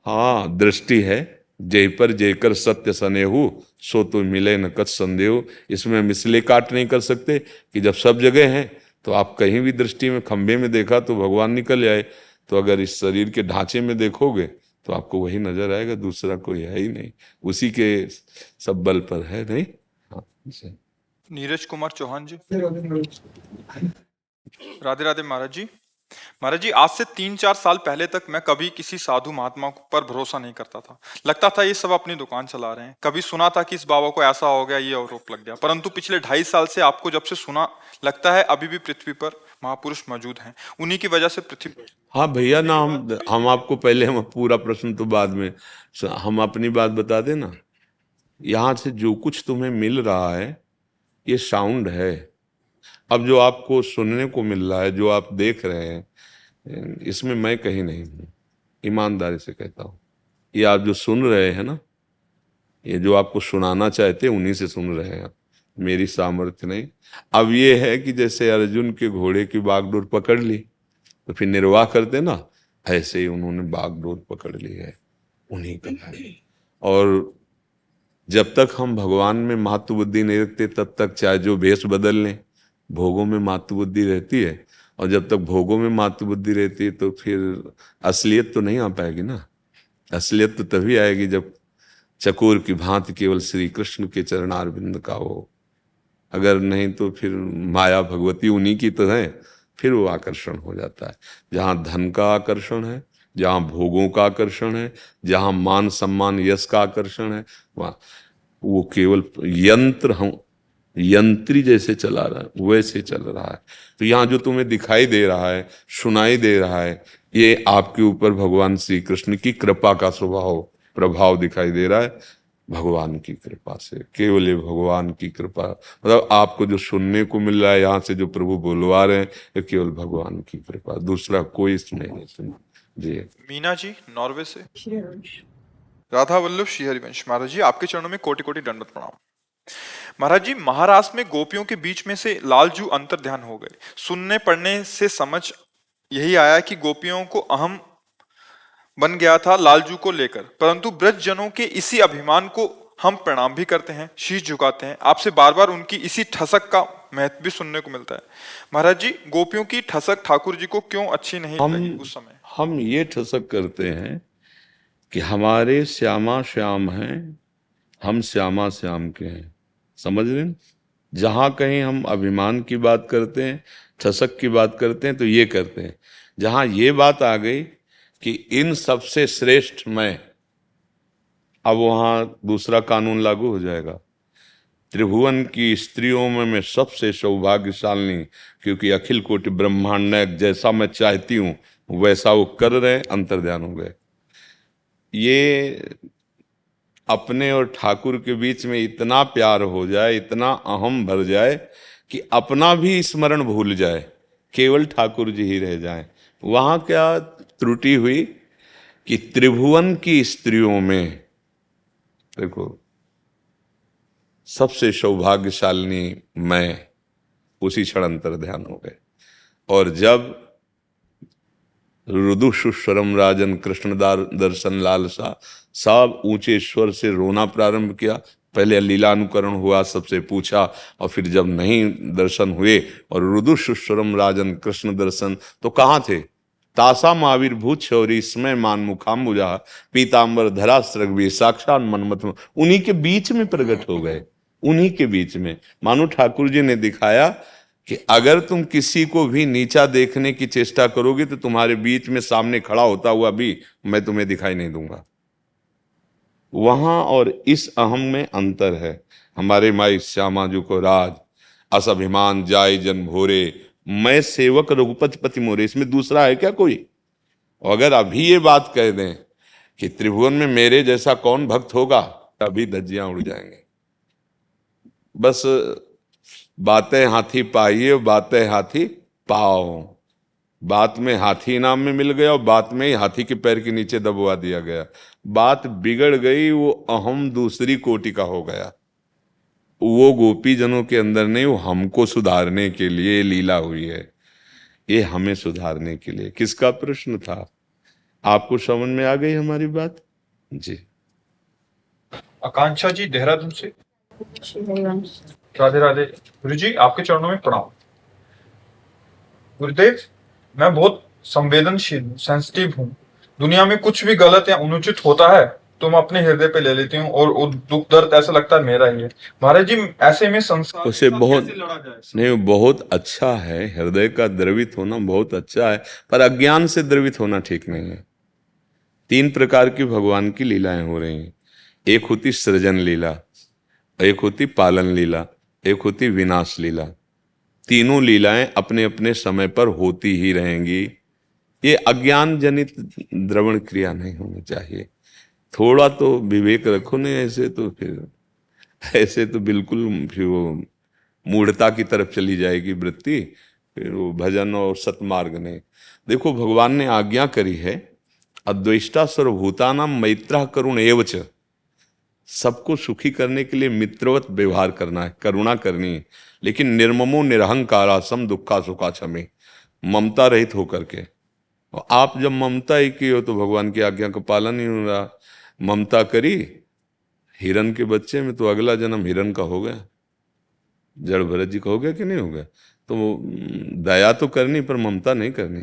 हाँ, दृष्टि है जय पर जेकर सत्य सनेहु, सो तो मिले न कत संदेह। इसमें हम इसलिए काट नहीं कर सकते कि जब सब जगह हैं तो आप कहीं भी दृष्टि में खंभे में देखा तो भगवान निकल जाए, तो अगर इस शरीर के ढांचे में देखोगे तो आपको वही नजर आएगा, दूसरा कोई है ही नहीं, उसी के सब बल पर है। नहीं हाँ, नीरज कुमार चौहान जी। राधे राधे महाराज जी। महाराज जी, आज से 3-4 साल पहले तक मैं कभी किसी साधु महात्मा पर भरोसा नहीं करता था। लगता था ये सब अपनी दुकान चला रहे हैं। कभी सुना था कि इस बाबा को ऐसा हो गया, ये आरोप लग गया। परंतु पिछले 2.5 साल से आपको जब से सुना, लगता है अभी भी पृथ्वी पर महापुरुष मौजूद हैं, उन्हीं की वजह से पृथ्वी। हाँ भैया ना, हम आपको पहले, हम पूरा प्रश्न तो बाद में, हम अपनी बात बता दें ना। यहाँ से जो कुछ तुम्हें मिल रहा है ये साउंड है। अब जो आपको सुनने को मिल रहा है, जो आप देख रहे हैं, इसमें मैं कहीं नहीं हूँ, ईमानदारी से कहता हूँ। ये आप जो सुन रहे हैं ना, ये जो आपको सुनाना चाहते हैं उन्हीं से सुन रहे हैं, मेरी सामर्थ्य नहीं। अब ये है कि जैसे अर्जुन के घोड़े की बागडोर पकड़ ली तो फिर निर्वाह करते ना, ऐसे ही उन्होंने बागडोर पकड़ ली है, उन्हीं का है। और जब तक हम भगवान में महत्व बुद्धि नहीं रखते तब तक चाहे जो भेष बदल लें, भोगों में महत्व बुद्धि रहती है। और जब तक भोगों में महत्व बुद्धि रहती है तो फिर असलियत तो नहीं आ पाएगी ना। असलियत तो तभी आएगी जब चकोर की भांति केवल श्री कृष्ण के चरणारविंद का हो। अगर नहीं तो फिर माया भगवती उन्हीं की तो है, फिर वो आकर्षण हो जाता है। जहाँ धन का आकर्षण है, जहाँ भोगों का आकर्षण है, जहाँ मान सम्मान यश का आकर्षण है, वहाँ वो केवल यंत्र, हम यंत्री जैसे चला रहा है वैसे चल रहा है। तो यहाँ जो तुम्हें दिखाई दे रहा है, सुनाई दे रहा है, ये आपके ऊपर भगवान श्री कृष्ण की कृपा का स्वभाव प्रभाव दिखाई दे रहा है। भगवान की कृपा से, केवल ये भगवान की कृपा, मतलब आपको जो सुनने को मिल रहा है, यहाँ से जो प्रभु बोलवा रहे हैं, ये केवल भगवान की कृपा, दूसरा कोई इसमें नहीं सुन जी। मीना जी नॉर्वे से। राधा वल्लभ श्री हरिवंश। महाराज जी, आपके चरणों में कोटि कोटि दंडवत प्रणाम। महाराज जी, महाराष्ट्र में गोपियों के बीच में से लालजू अंतर ध्यान हो गए। सुनने पढ़ने से समझ यही आया कि गोपियों को अहम बन गया था लालजू को लेकर, परंतु ब्रज जनों के इसी अभिमान को हम प्रणाम भी करते हैं, शीश झुकाते हैं। आपसे बार बार उनकी इसी ठसक का महत्व भी सुनने को मिलता है। महाराज जी, गोपियों की ठसक ठाकुर जी को क्यों अच्छी नहीं लगी उस समय? हम ये ठसक करते हैं कि हमारे श्यामा श्याम हैं, हम श्यामा श्याम के हैं, समझ रहे हैं? जहां कहीं हम अभिमान की बात करते हैं, ठसक की बात करते हैं, तो ये करते हैं। जहां ये बात आ गई कि इन सबसे श्रेष्ठ मैं, अब वहां दूसरा कानून लागू हो जाएगा। त्रिभुवन की स्त्रियों में मैं सबसे सौभाग्यशालिनी, क्योंकि अखिल कोटि ब्रह्मांड नायक जैसा मैं चाहती हूं वैसा वो कर रहे, अंतर्ध्यान हो गए। ये अपने और ठाकुर के बीच में इतना प्यार हो जाए, इतना अहम भर जाए कि अपना भी स्मरण भूल जाए, केवल ठाकुर जी ही रह जाएं। वहां क्या त्रुटि हुई कि त्रिभुवन की स्त्रियों में देखो सबसे सौभाग्यशालिनी मैं, उसी क्षण अंतर्ध्यान हो गए। और जब रुदु सुस्वरम राजन कृष्णदार दर्शन लालसा, सब ऊंचे स्वर से रोना प्रारंभ किया। पहले लीलानुकरण हुआ, सबसे पूछा, और फिर जब नहीं दर्शन हुए और रुदु सुस्वरम राजन कृष्ण दर्शन, तो कहाँ थे? तासा आविर्भूत शौरी स्मय मान मुखाम्बुजा पीताम्बर धरा स्रग्वी साक्षात मनमथ, उन्हीं के बीच में प्रकट हो गए, उन्हीं के बीच में। मानो ठाकुर जी ने दिखाया कि अगर तुम किसी को भी नीचा देखने की चेष्टा करोगे तो तुम्हारे बीच में सामने खड़ा होता हुआ भी मैं तुम्हें दिखाई नहीं दूंगा। वहां और इस अहम में अंतर है। हमारे माई श्यामा जी को राज असभिमान जाय जन भोरे, मैं सेवक रघुपति पति मोरे, इसमें दूसरा है क्या कोई? और अगर अभी ये बात कह दें कि त्रिभुवन में मेरे जैसा कौन भक्त होगा, अभी धज्जियां उड़ जाएंगे। बस बातें हाथी पाइए, बातें हाथी पाओ। बात में हाथी इनाम में मिल गया और बात में ही हाथी के पैर के नीचे दबवा दिया गया। बात बिगड़ गई, वो अहम दूसरी कोटि का हो गया। वो गोपी जनों के अंदर नहीं, वो हमको सुधारने के लिए लीला हुई है ये हमें सुधारने के लिए। किसका प्रश्न था? आपको समझ में आ गई हमारी बात? जी। आकांक्षा जी देहरादून से। राधे राधे। गुरु जी आपके चरणों में प्रणाम। गुरुदेव, मैं बहुत संवेदनशील सेंसिटिव हूँ। दुनिया में कुछ भी गलत या अनुचित होता है तो मैं अपने हृदय पे ले लेती हूँ और वो दुख दर्द ऐसा लगता है मेरा ही है। महाराज जी, ऐसे में संसार के उसे साथ बहुत कैसे लड़ा जाए? नहीं, बहुत अच्छा है, हृदय का द्रवित होना बहुत अच्छा है, पर अज्ञान से द्रवित होना ठीक नहीं है। 3 प्रकार की भगवान की लीलाएं हो रही हैं। एक होती सृजन लीला, एक होती पालन लीला, एक होती विनाश लीला। तीनों लीलाएं अपने अपने समय पर होती ही रहेंगी। ये अज्ञान जनित द्रवण क्रिया नहीं होनी चाहिए। थोड़ा तो विवेक रखो। नहीं ऐसे तो बिल्कुल फिर वो मूढ़ता की तरफ चली जाएगी वृत्ति, फिर वो भजन और सतमार्ग नहीं। देखो, भगवान ने आज्ञा करी है, अद्वेष्टा सर्वभूतानां मैत्रः करुण एव च। सबको सुखी करने के लिए मित्रवत व्यवहार करना है, करुणा करनी है, लेकिन निर्ममो निरहंकारा सम दुखा सुखा क्षमे, ममता रहित होकर के। और आप जब ममता ही की हो तो भगवान की आज्ञा का पालन ही हो रहा। ममता करी हिरण के बच्चे में तो अगला जन्म हिरण का हो गया। जड़ भरत जी का हो गया कि नहीं हो गया? तो दया तो करनी पर ममता नहीं करनी।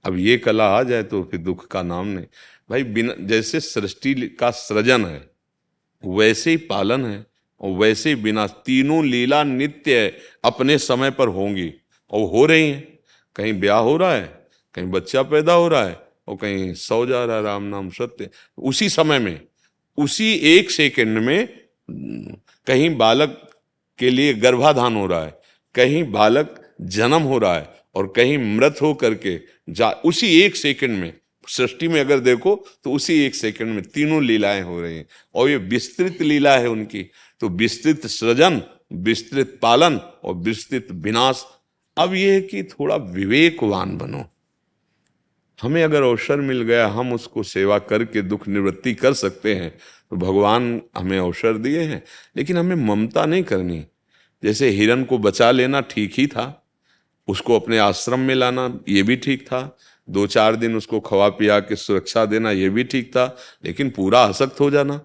अब ये कला आ जाए तो फिर दुख का नाम नहीं। भाई, बिना जैसे सृष्टि का सृजन है वैसे ही पालन है और वैसे ही विनाश। तीनों लीला नित्य है, अपने समय पर होंगी और हो रही हैं। कहीं ब्याह हो रहा है, कहीं बच्चा पैदा हो रहा है और कहीं सौ जा रहा है। राम नाम सत्य। उसी समय में, उसी 1 सेकंड में कहीं बालक के लिए गर्भाधान हो रहा है, कहीं बालक जन्म हो रहा है और कहीं मृत हो करके उसी 1 सेकंड में। सृष्टि में अगर देखो तो उसी 1 सेकंड में तीनों लीलाएं हो रही हैं और ये विस्तृत लीला है उनकी। तो विस्तृत सृजन, विस्तृत पालन और विस्तृत विनाश। अब ये है कि थोड़ा विवेकवान बनो। हमें अगर अवसर मिल गया, हम उसको सेवा करके दुख निवृत्ति कर सकते हैं तो भगवान हमें अवसर दिए हैं, लेकिन हमें ममता नहीं करनी। जैसे हिरण को बचा लेना ठीक ही था, उसको अपने आश्रम में लाना ये भी ठीक था, 2-4 दिन उसको खवा पिया के सुरक्षा देना ये भी ठीक था, लेकिन पूरा आसक्त हो जाना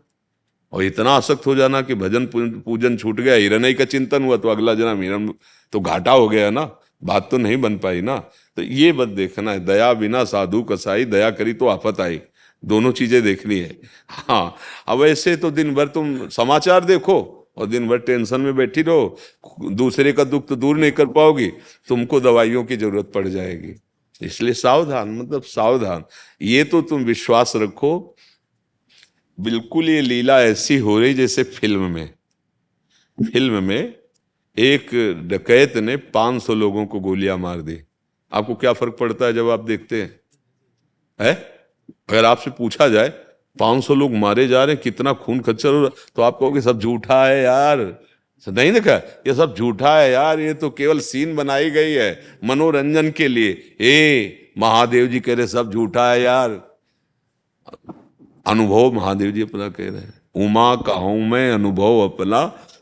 और इतना आसक्त हो जाना कि भजन पूजन छूट गया, हिरण ही का चिंतन हुआ तो अगला जन्म हिरण, तो घाटा हो गया ना, बात तो नहीं बन पाई ना। तो ये बात देखना है, दया बिना साधु कसाई, दया करी तो आफत आई। दोनों चीजें देखनी है। हाँ, अब ऐसे तो दिन भर तुम समाचार देखो और दिन भर टेंशन में बैठी रहो, दूसरे का दुख तो दूर नहीं कर पाओगी, तुमको दवाइयों की जरूरत पड़ जाएगी। इसलिए सावधान, मतलब सावधान। ये तो तुम विश्वास रखो, बिल्कुल ये लीला ऐसी हो रही जैसे फिल्म में एक डकैत ने 500 लोगों को गोलियां मार दी। आपको क्या फर्क पड़ता है जब आप देखते हैं? अगर आपसे पूछा जाए 500 लोग मारे जा रहे हैं, कितना खून खच्चर हो रहा, तो आप कहोगे सब झूठा है यार, नहीं देखा, ये सब झूठा है यार, ये तो केवल सीन बनाई गई है मनोरंजन के लिए। महादेव जी कह रहे सब झूठा है यार। अनुभव महादेव जी अपना कह रहे हैं, उमा कहूं मैं अनुभव अपना,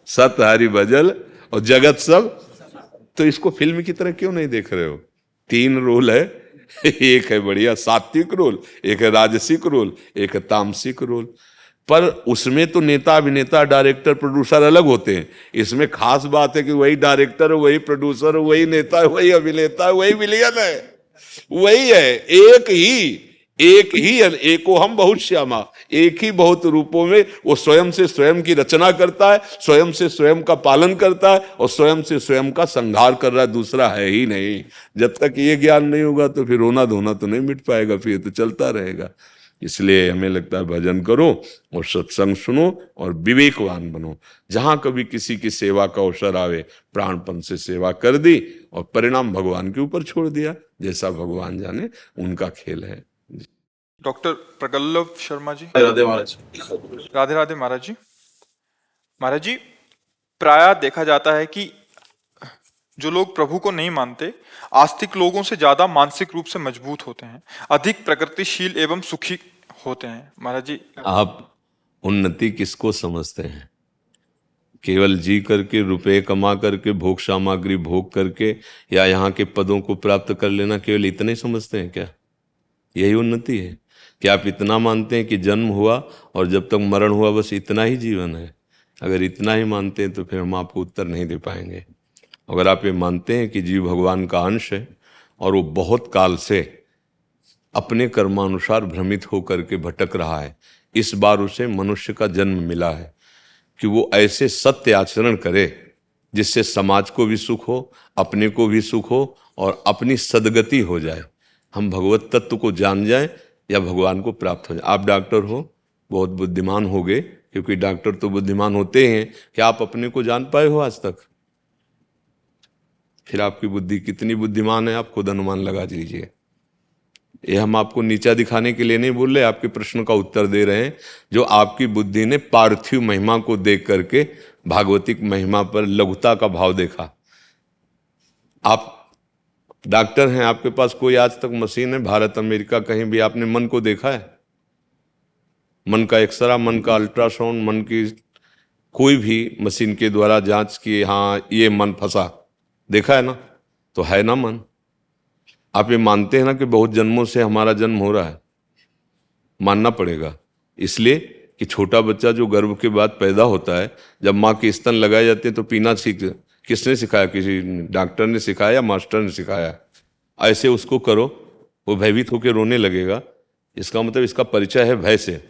सत हरि भजल और जगत सब। तो इसको फिल्म की तरह क्यों नहीं देख रहे हो? 3 रोल है, एक है बढ़िया सात्विक रोल, एक है राजसिक रोल, एक है तामसिक रोल। पर उसमें तो नेता अभिनेता डायरेक्टर प्रोड्यूसर अलग होते हैं। इसमें खास बात है कि वही डायरेक्टर, वही प्रोड्यूसर, वही नेता, वही अभिनेता, वही विलेन है, वही है। एक ही एको हम बहुत श्यामा, एक ही बहुत रूपों में वो स्वयं से स्वयं की रचना करता है, स्वयं से स्वयं का पालन करता है और स्वयं से स्वयं का संहार कर रहा है, दूसरा है ही नहीं। जब तक ये ज्ञान नहीं होगा तो फिर रोना धोना तो नहीं मिट पाएगा, फिर तो चलता रहेगा। इसलिए हमें लगता है भजन करो और सत्संग सुनो और विवेकवान बनो। जहां कभी किसी की सेवा का अवसर आवे, प्राणपन से सेवा कर दी और परिणाम भगवान के ऊपर छोड़ दिया। जैसा भगवान जाने, उनका खेल है। डॉक्टर प्रगल्भ शर्मा जी। राधे महाराज। राधे राधे महाराज जी। महाराज जी, प्रायः देखा जाता है कि जो लोग प्रभु को नहीं मानते आस्तिक लोगों से ज्यादा मानसिक रूप से मजबूत होते हैं, अधिक प्रगतिशील एवं सुखी होते हैं। महाराज जी, आप उन्नति किसको समझते हैं? केवल जी करके, रुपए कमा करके, भोग सामग्री भोग करके, या यहाँ के पदों को प्राप्त कर लेना, केवल इतने ही समझते हैं क्या? यही उन्नति है? क्या आप इतना मानते हैं कि जन्म हुआ और जब तक मरण हुआ बस इतना ही जीवन है? अगर इतना ही मानते हैं तो फिर हम आपको उत्तर नहीं दे पाएंगे। अगर आप ये मानते हैं कि जीव भगवान का अंश है और वो बहुत काल से अपने कर्मानुसार भ्रमित होकर के भटक रहा है, इस बार उसे मनुष्य का जन्म मिला है कि वो ऐसे सत्य आचरण करे जिससे समाज को भी सुख हो, अपने को भी सुख हो और अपनी सदगति हो जाए, हम भगवत तत्व को जान जाएं या भगवान को प्राप्त हो जाए। आप डॉक्टर हो, बहुत बुद्धिमान हो गए, क्योंकि डॉक्टर तो बुद्धिमान होते हैं। कि आप अपने को जान पाए हो आज तक? फिर आपकी बुद्धि कितनी बुद्धिमान है आप खुद अनुमान लगा लीजिए। ये हम आपको नीचा दिखाने के लिए नहीं बोल रहे, आपके प्रश्न का उत्तर दे रहे हैं। जो आपकी बुद्धि ने पार्थिव महिमा को देख करके भागवतिक महिमा पर लघुता का भाव देखा। आप डॉक्टर हैं, आपके पास कोई आज तक मशीन है भारत अमेरिका कहीं भी आपने मन को देखा है? मन का एक्सरा, मन का अल्ट्रासाउंड, मन की कोई भी मशीन के द्वारा जांच की, हाँ ये मन फंसा, देखा है ना? तो है ना मन। आप ये मानते हैं ना कि बहुत जन्मों से हमारा जन्म हो रहा है? मानना पड़ेगा, इसलिए कि छोटा बच्चा जो गर्भ के बाद पैदा होता है, जब माँ के स्तन लगाए जाते हैं तो पीना सीख, किसने सिखाया? किसी डॉक्टर ने सिखाया या मास्टर ने सिखाया? ऐसे उसको करो, वो भयभीत होकर रोने लगेगा, इसका मतलब इसका परिचय है भय से।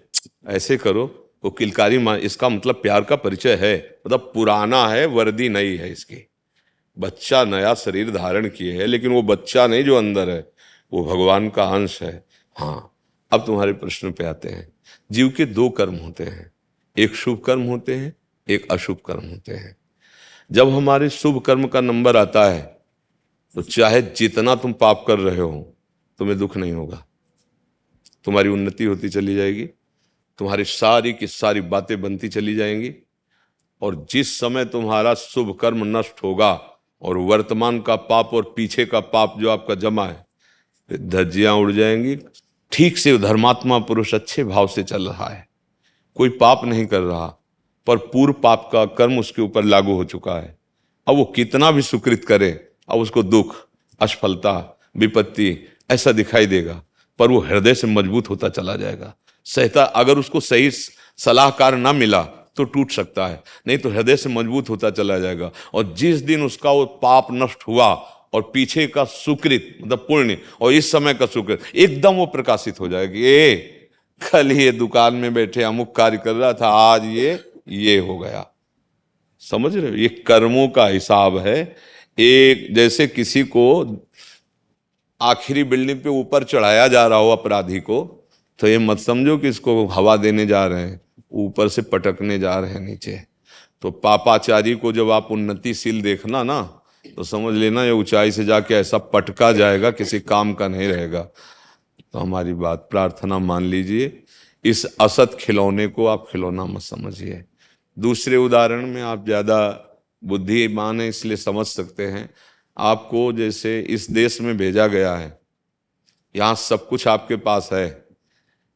ऐसे करो, वो किलकारी माँ, इसका मतलब प्यार का परिचय है, मतलब पुराना है, वर्दी नई है इसकी। बच्चा नया शरीर धारण किए है, लेकिन वो बच्चा नहीं जो अंदर है, वो भगवान का अंश है। हाँ, अब तुम्हारे प्रश्न पे आते हैं। जीव के दो कर्म होते हैं, एक शुभ कर्म होते हैं, एक अशुभ कर्म होते हैं। जब हमारे शुभ कर्म का नंबर आता है तो चाहे जितना तुम पाप कर रहे हो तुम्हें दुख नहीं होगा, तुम्हारी उन्नति होती चली जाएगी, तुम्हारी सारी की सारी बातें बनती चली जाएंगी। और जिस समय तुम्हारा शुभ कर्म नष्ट होगा और वर्तमान का पाप और पीछे का पाप जो आपका जमा है, धज्जियां उड़ जाएंगी। ठीक से धर्मात्मा पुरुष अच्छे भाव से चल रहा है, कोई पाप नहीं कर रहा, पर पूर्व पाप का कर्म उसके ऊपर लागू हो चुका है। अब वो कितना भी सुकृत करे, अब उसको दुख, असफलता, विपत्ति ऐसा दिखाई देगा, पर वो हृदय से मजबूत होता चला जाएगा। सहता, अगर उसको सही सलाहकार ना मिला तो टूट सकता है, नहीं तो हृदय से मजबूत होता चला जाएगा। और जिस दिन उसका वो पाप नष्ट हुआ और पीछे का सुकृत मतलब पुण्य और इस समय का सुकृत एकदम वो प्रकाशित हो जाएगी। ए कल ये दुकान में बैठे अमुक कार्य कर रहा था, आज ये हो गया। समझ रहे हो? ये कर्मों का हिसाब है। एक जैसे किसी को आखिरी बिल्डिंग पे ऊपर चढ़ाया जा रहा हो अपराधी को, तो ये मत समझो कि इसको हवा देने जा रहे हैं, ऊपर से पटकने जा रहे हैं नीचे। तो पापाचारी को जब आप उन्नतिशील देखना ना, तो समझ लेना ये ऊंचाई से जाके ऐसा पटका जाएगा, किसी काम का नहीं रहेगा। तो हमारी बात प्रार्थना मान लीजिए, इस असत खिलौने को आप खिलौना मत समझिए। दूसरे उदाहरण में आप ज़्यादा बुद्धिमान है इसलिए समझ सकते हैं। आपको जैसे इस देश में भेजा गया है, यहाँ सब कुछ आपके पास है,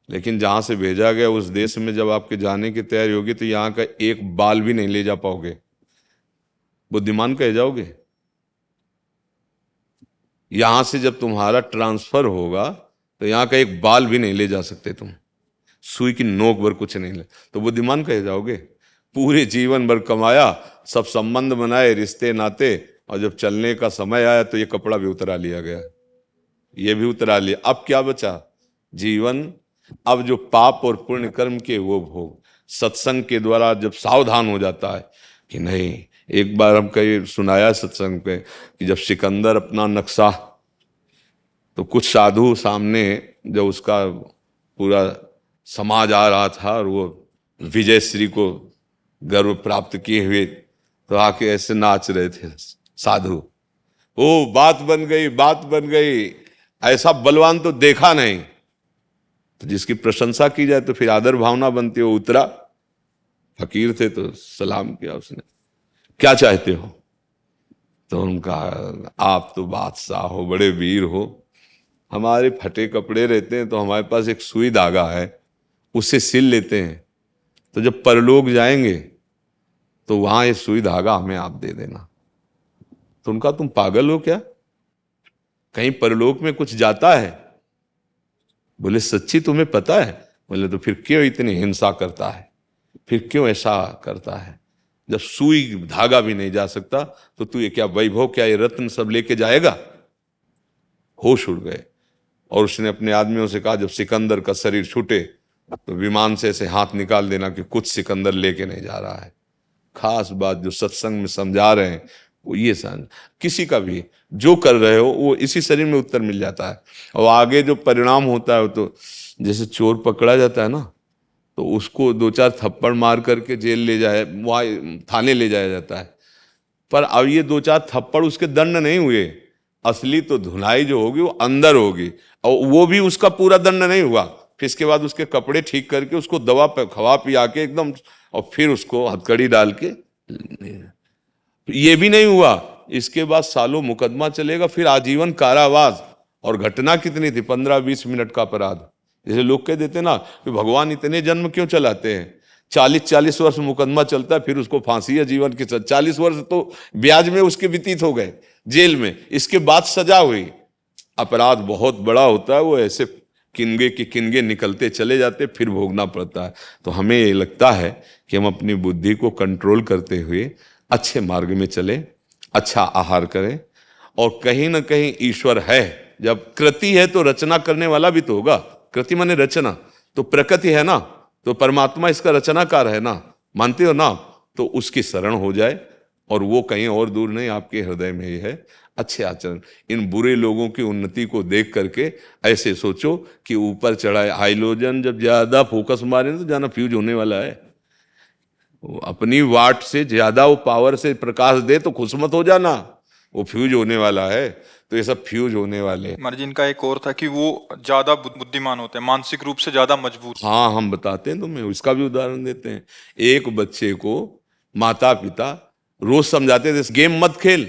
लेकिन जहाँ से भेजा गया उस देश में जब आपके जाने की तैयारी होगी तो यहाँ का एक बाल भी नहीं ले जा पाओगे। बुद्धिमान कह जाओगे। यहाँ से जब तुम्हारा ट्रांसफर होगा तो यहाँ का एक बाल भी नहीं ले जा सकते तुम, सुई की नोक भर कुछ नहीं ले, तो बुद्धिमान कह जाओगे। पूरे जीवन भर कमाया, सब संबंध बनाए, रिश्ते नाते, और जब चलने का समय आया तो ये कपड़ा भी उतरा लिया गया, ये भी उतरा लिया। अब क्या बचा? जीवन। अब जो पाप और पुण्य कर्म के वो भोग, सत्संग के द्वारा जब सावधान हो जाता है कि नहीं। एक बार हम कहीं सुनाया सत्संग पे कि जब सिकंदर अपना नक्शा, तो कुछ साधु सामने जब उसका पूरा समाज आ रहा था और वो विजय श्री को गर्व प्राप्त किए हुए, तो आके ऐसे नाच रहे थे साधु। ओ बात बन गई, बात बन गई, ऐसा बलवान तो देखा नहीं। तो जिसकी प्रशंसा की जाए तो फिर आदर भावना बनती है। उतरा, फकीर थे तो सलाम किया उसने, क्या चाहते हो? तो उनका, आप तो बादशाह हो, बड़े वीर हो, हमारे फटे कपड़े रहते हैं तो हमारे पास एक सुई धागा है, उससे सिल लेते हैं, तो जब परलोक जाएंगे तो वहां ये सुई धागा हमें आप दे देना। तो उनका तुम पागल हो क्या, कहीं परलोक में कुछ जाता है? बोले सच्ची तुम्हें पता है? बोले तो फिर क्यों इतनी हिंसा करता है, फिर क्यों ऐसा करता है? जब सुई धागा भी नहीं जा सकता तो तू ये क्या वैभव, क्या ये रत्न सब लेके जाएगा? होश उड़ गए और उसने अपने आदमियों से कहा जब सिकंदर का शरीर छूटे तो विमान से ऐसे हाथ निकाल देना कि कुछ सिकंदर लेके नहीं जा रहा है। खास बात जो सत्संग में समझा रहे हैं वो ये समझ, किसी का भी जो कर रहे हो वो इसी शरीर में उत्तर मिल जाता है। और आगे जो परिणाम होता है तो जैसे चोर पकड़ा जाता है ना, तो उसको 2-4 थप्पड़ मार करके जेल ले जाए, वहाँ थाने ले जाया जाता है। पर अब ये 2-4 थप्पड़ उसके दंड नहीं हुए, असली तो धुलाई जो होगी वो अंदर होगी, और वो भी उसका पूरा दंड नहीं हुआ। फिर इसके बाद उसके कपड़े ठीक करके उसको दवा खवा पिया के एकदम, और फिर उसको हथकड़ी डाल के, ये भी नहीं हुआ। इसके बाद सालों मुकदमा चलेगा, फिर आजीवन कारावास। और घटना कितनी थी? 15-20 मिनट का अपराध। जैसे लोग कह देते ना कि भगवान इतने जन्म क्यों चलाते हैं? 40-40 वर्ष मुकदमा चलता है, फिर उसको फांसी है जीवन के साथ। 40 वर्ष तो ब्याज में उसके व्यतीत हो गए जेल में, इसके बाद सजा हुई। अपराध बहुत बड़ा होता है, वो ऐसे किनगे के किनगे निकलते चले जाते, फिर भोगना पड़ता है। तो हमें ये लगता है कि हम अपनी बुद्धि को कंट्रोल करते हुए अच्छे मार्ग में चले, अच्छा आहार करें, और कहीं ना कहीं ईश्वर है। जब कृति है तो रचना करने वाला भी तो होगा। कृति माने रचना, तो प्रकृति है ना, तो परमात्मा इसका रचनाकार है ना, मानते हो ना? तो उसकी शरण हो जाए, और वो कहीं और दूर नहीं, आपके हृदय में ही है। अच्छे आचरण, इन बुरे लोगों की उन्नति को देख करके ऐसे सोचो कि ऊपर चढ़ाए। हाइड्रोजन जब ज्यादा फोकस मारे तो जाना फ्यूज होने वाला है। अपनी वाट से ज्यादा वो पावर से प्रकाश दे तो खुश मत हो जाना, वो फ्यूज होने वाला है। तो ये सब फ्यूज होने वाले हैं। मर्जिन का एक और था कि वो ज्यादा बुद्धिमान होते हैं, मानसिक रूप से ज्यादा मजबूत। हाँ, हम बताते हैं तुम्हें, इसका भी उदाहरण देते हैं। एक बच्चे को माता पिता रोज समझाते थे गेम मत खेल,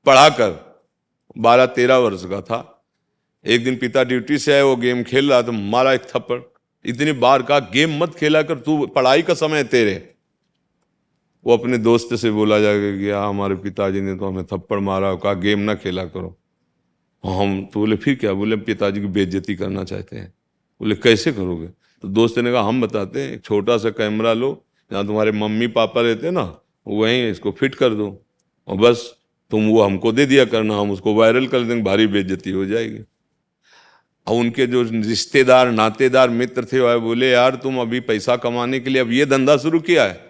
पढ़ा कर। 12-13 वर्ष का था। एक दिन पिता ड्यूटी से आए, वो गेम खेल रहा तो मारा एक थप्पड़। इतनी बार कहा गेम मत खेला कर, तू पढ़ाई का समय तेरे। वो अपने दोस्त से बोला जाएगा कि हमारे पिताजी ने तो हमें थप्पड़ मारा, कहा गेम ना खेला करो। हम तो बोले फिर क्या? बोले पिताजी की बेइज्जती करना चाहते हैं। बोले कैसे करोगे? तो दोस्त ने कहा हम बताते हैं, एक छोटा सा कैमरा लो, जहाँ तुम्हारे मम्मी पापा रहते हैं ना, वहीं इसको फिट कर दो, और बस तुम वो हमको दे दिया करना, हम उसको वायरल कर देंगे, भारी बेइज्जती हो जाएगी। और उनके जो रिश्तेदार नातेदार मित्र थे वह बोले यार तुम अभी पैसा कमाने के लिए अब ये धंधा शुरू किया है?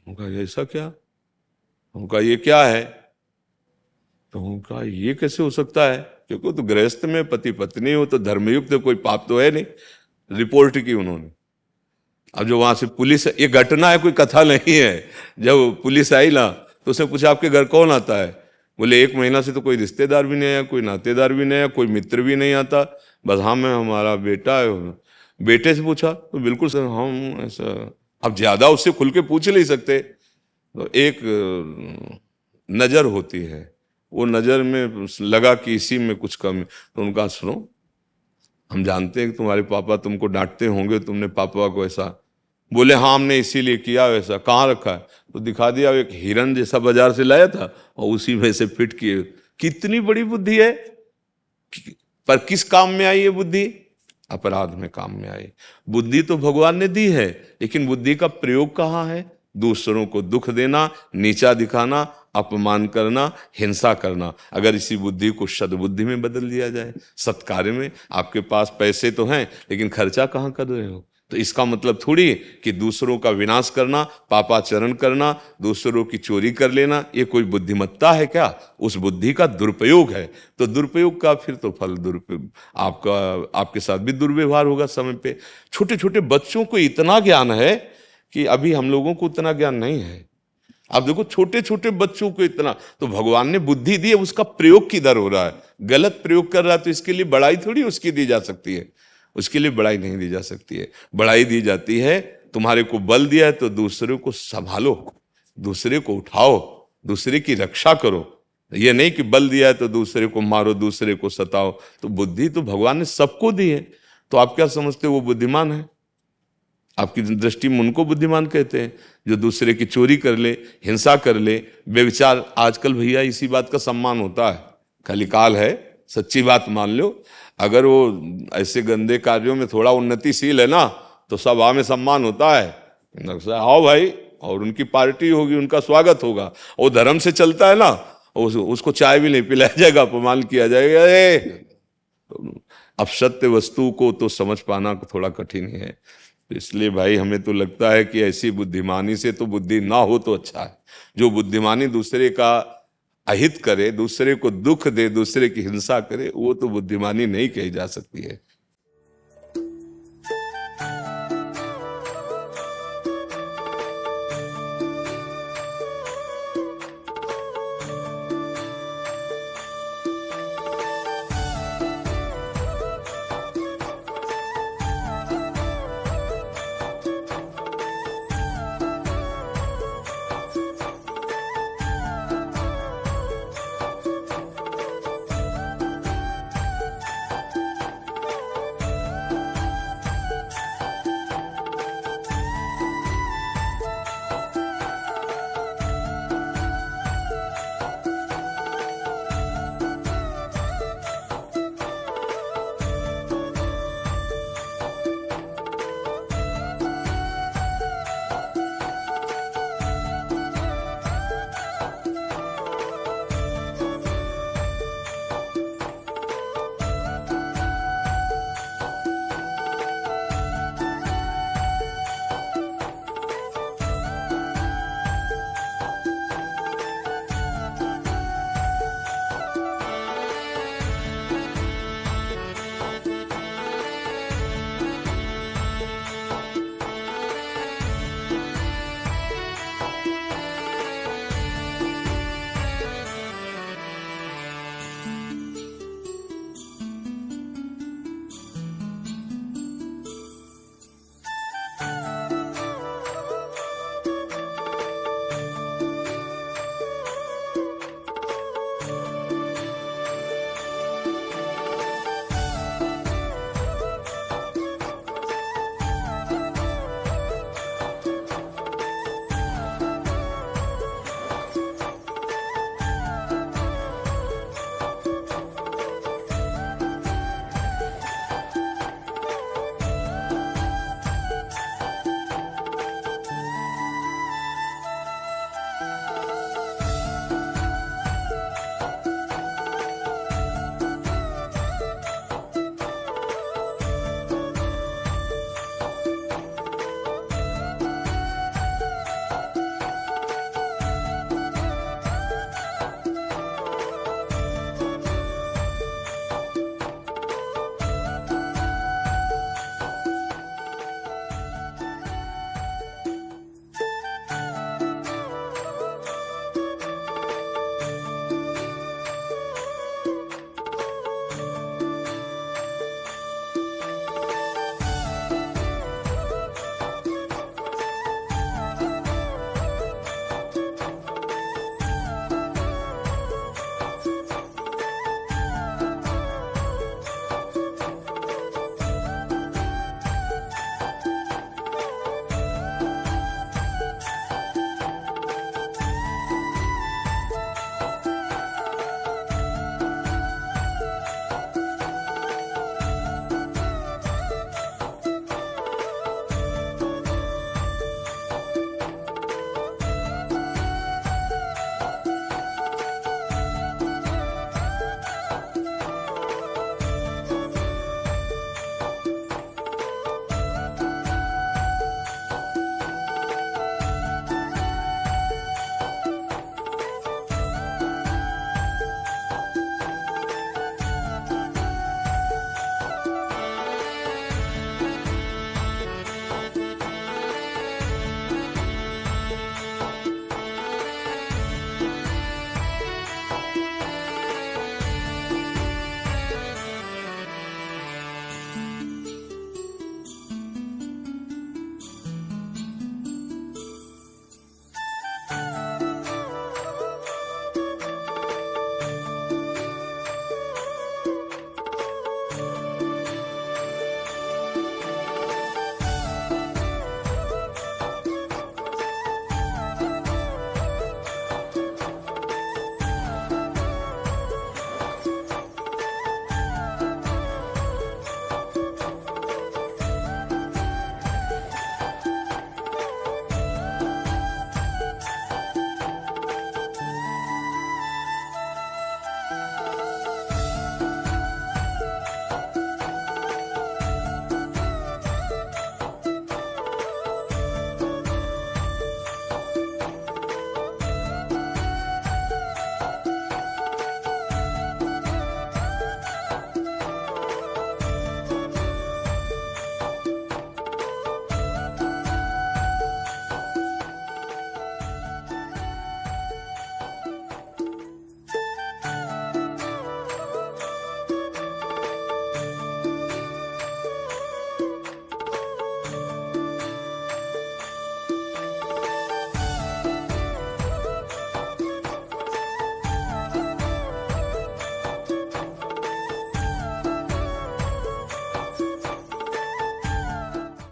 उनका ऐसा क्या? उनका ये क्या है? तो उनका ये कैसे हो सकता है, क्योंकि तो गृहस्थ में पति पत्नी हो तो धर्मयुक्त, कोई पाप तो है नहीं। रिपोर्ट की उन्होंने। अब जो वहां से पुलिस, ये घटना है, कोई कथा नहीं है। जब पुलिस आई ना तो उसने पूछा आपके घर कौन आता है? बोले 1 महीना से तो कोई रिश्तेदार भी नहीं आया, कोई नातेदार भी नहीं आया, कोई मित्र भी नहीं आता, बस हाँ मैं हमारा बेटा है। बेटे से पूछा तो बिल्कुल सर हम ऐसा। अब ज्यादा उससे खुल के पूछ नहीं सकते, तो एक नजर होती है, वो नजर में लगा कि इसी में कुछ कम है। तो उनका सुनो, हम जानते हैं कि तुम्हारे पापा तुमको डांटते होंगे, तुमने पापा को ऐसा। बोले हाँ हमने इसीलिए किया वैसा। कहाँ रखा है? तो दिखा दिया, एक हिरन जैसा बाजार से लाया था और उसी में से फिट किए। कितनी बड़ी बुद्धि है, पर किस काम में आई ये बुद्धि? अपराध में काम में आई। बुद्धि तो भगवान ने दी है, लेकिन बुद्धि का प्रयोग कहाँ है? दूसरों को दुख देना, नीचा दिखाना, अपमान करना, हिंसा करना। अगर इसी बुद्धि को सद्बुद्धि में बदल दिया जाए, सत्कार्य में। आपके पास पैसे तो हैं लेकिन खर्चा कहाँ कर रहे हो? तो इसका मतलब थोड़ी कि दूसरों का विनाश करना, पापाचरण करना, दूसरों की चोरी कर लेना, ये कोई बुद्धिमत्ता है क्या? उस बुद्धि का दुरुपयोग है। तो दुरुपयोग का फिर तो फल दुरुपयोग, आपके साथ भी दुर्व्यवहार होगा समय पे। छोटे छोटे बच्चों को इतना ज्ञान है कि अभी हम लोगों को उतना ज्ञान नहीं है। आप देखो छोटे छोटे बच्चों को इतना, तो भगवान ने बुद्धि दी है, उसका प्रयोग किधर हो रहा है? गलत प्रयोग कर रहा है, तो इसके लिए बड़ाई थोड़ी उसकी दी जा सकती है। उसके लिए बड़ाई नहीं दी जा सकती है। बड़ाई दी जाती है, तुम्हारे को बल दिया है तो दूसरे को संभालो, दूसरे को उठाओ, दूसरे की रक्षा करो। ये नहीं कि बल दिया है तो दूसरे को मारो, दूसरे को सताओ। तो बुद्धि तो भगवान ने सबको दी है, तो आप क्या समझते हो वो बुद्धिमान है? आपकी दृष्टि में उनको बुद्धिमान कहते हैं जो दूसरे की चोरी कर ले, हिंसा कर ले, व्यभिचार। आजकल भैया इसी बात का सम्मान होता है, खाली काल है, सच्ची बात मान लो। अगर वो ऐसे गंदे कार्यों में थोड़ा उन्नतिशील है ना, तो सभा में सम्मान होता है, आओ भाई, और उनकी पार्टी होगी, उनका स्वागत होगा। वो धर्म से चलता है ना, उसको चाय भी नहीं पिलाया जाएगा, अपमान किया जाएगा। अब सत्य वस्तु को तो समझ पाना थोड़ा कठिन है। तो इसलिए भाई हमें तो लगता है कि ऐसी बुद्धिमानी से तो बुद्धि ना हो तो अच्छा है। जो बुद्धिमानी दूसरे का अहित करे, दूसरे को दुख दे, दूसरे की हिंसा करे, वो तो बुद्धिमानी नहीं कही जा सकती है।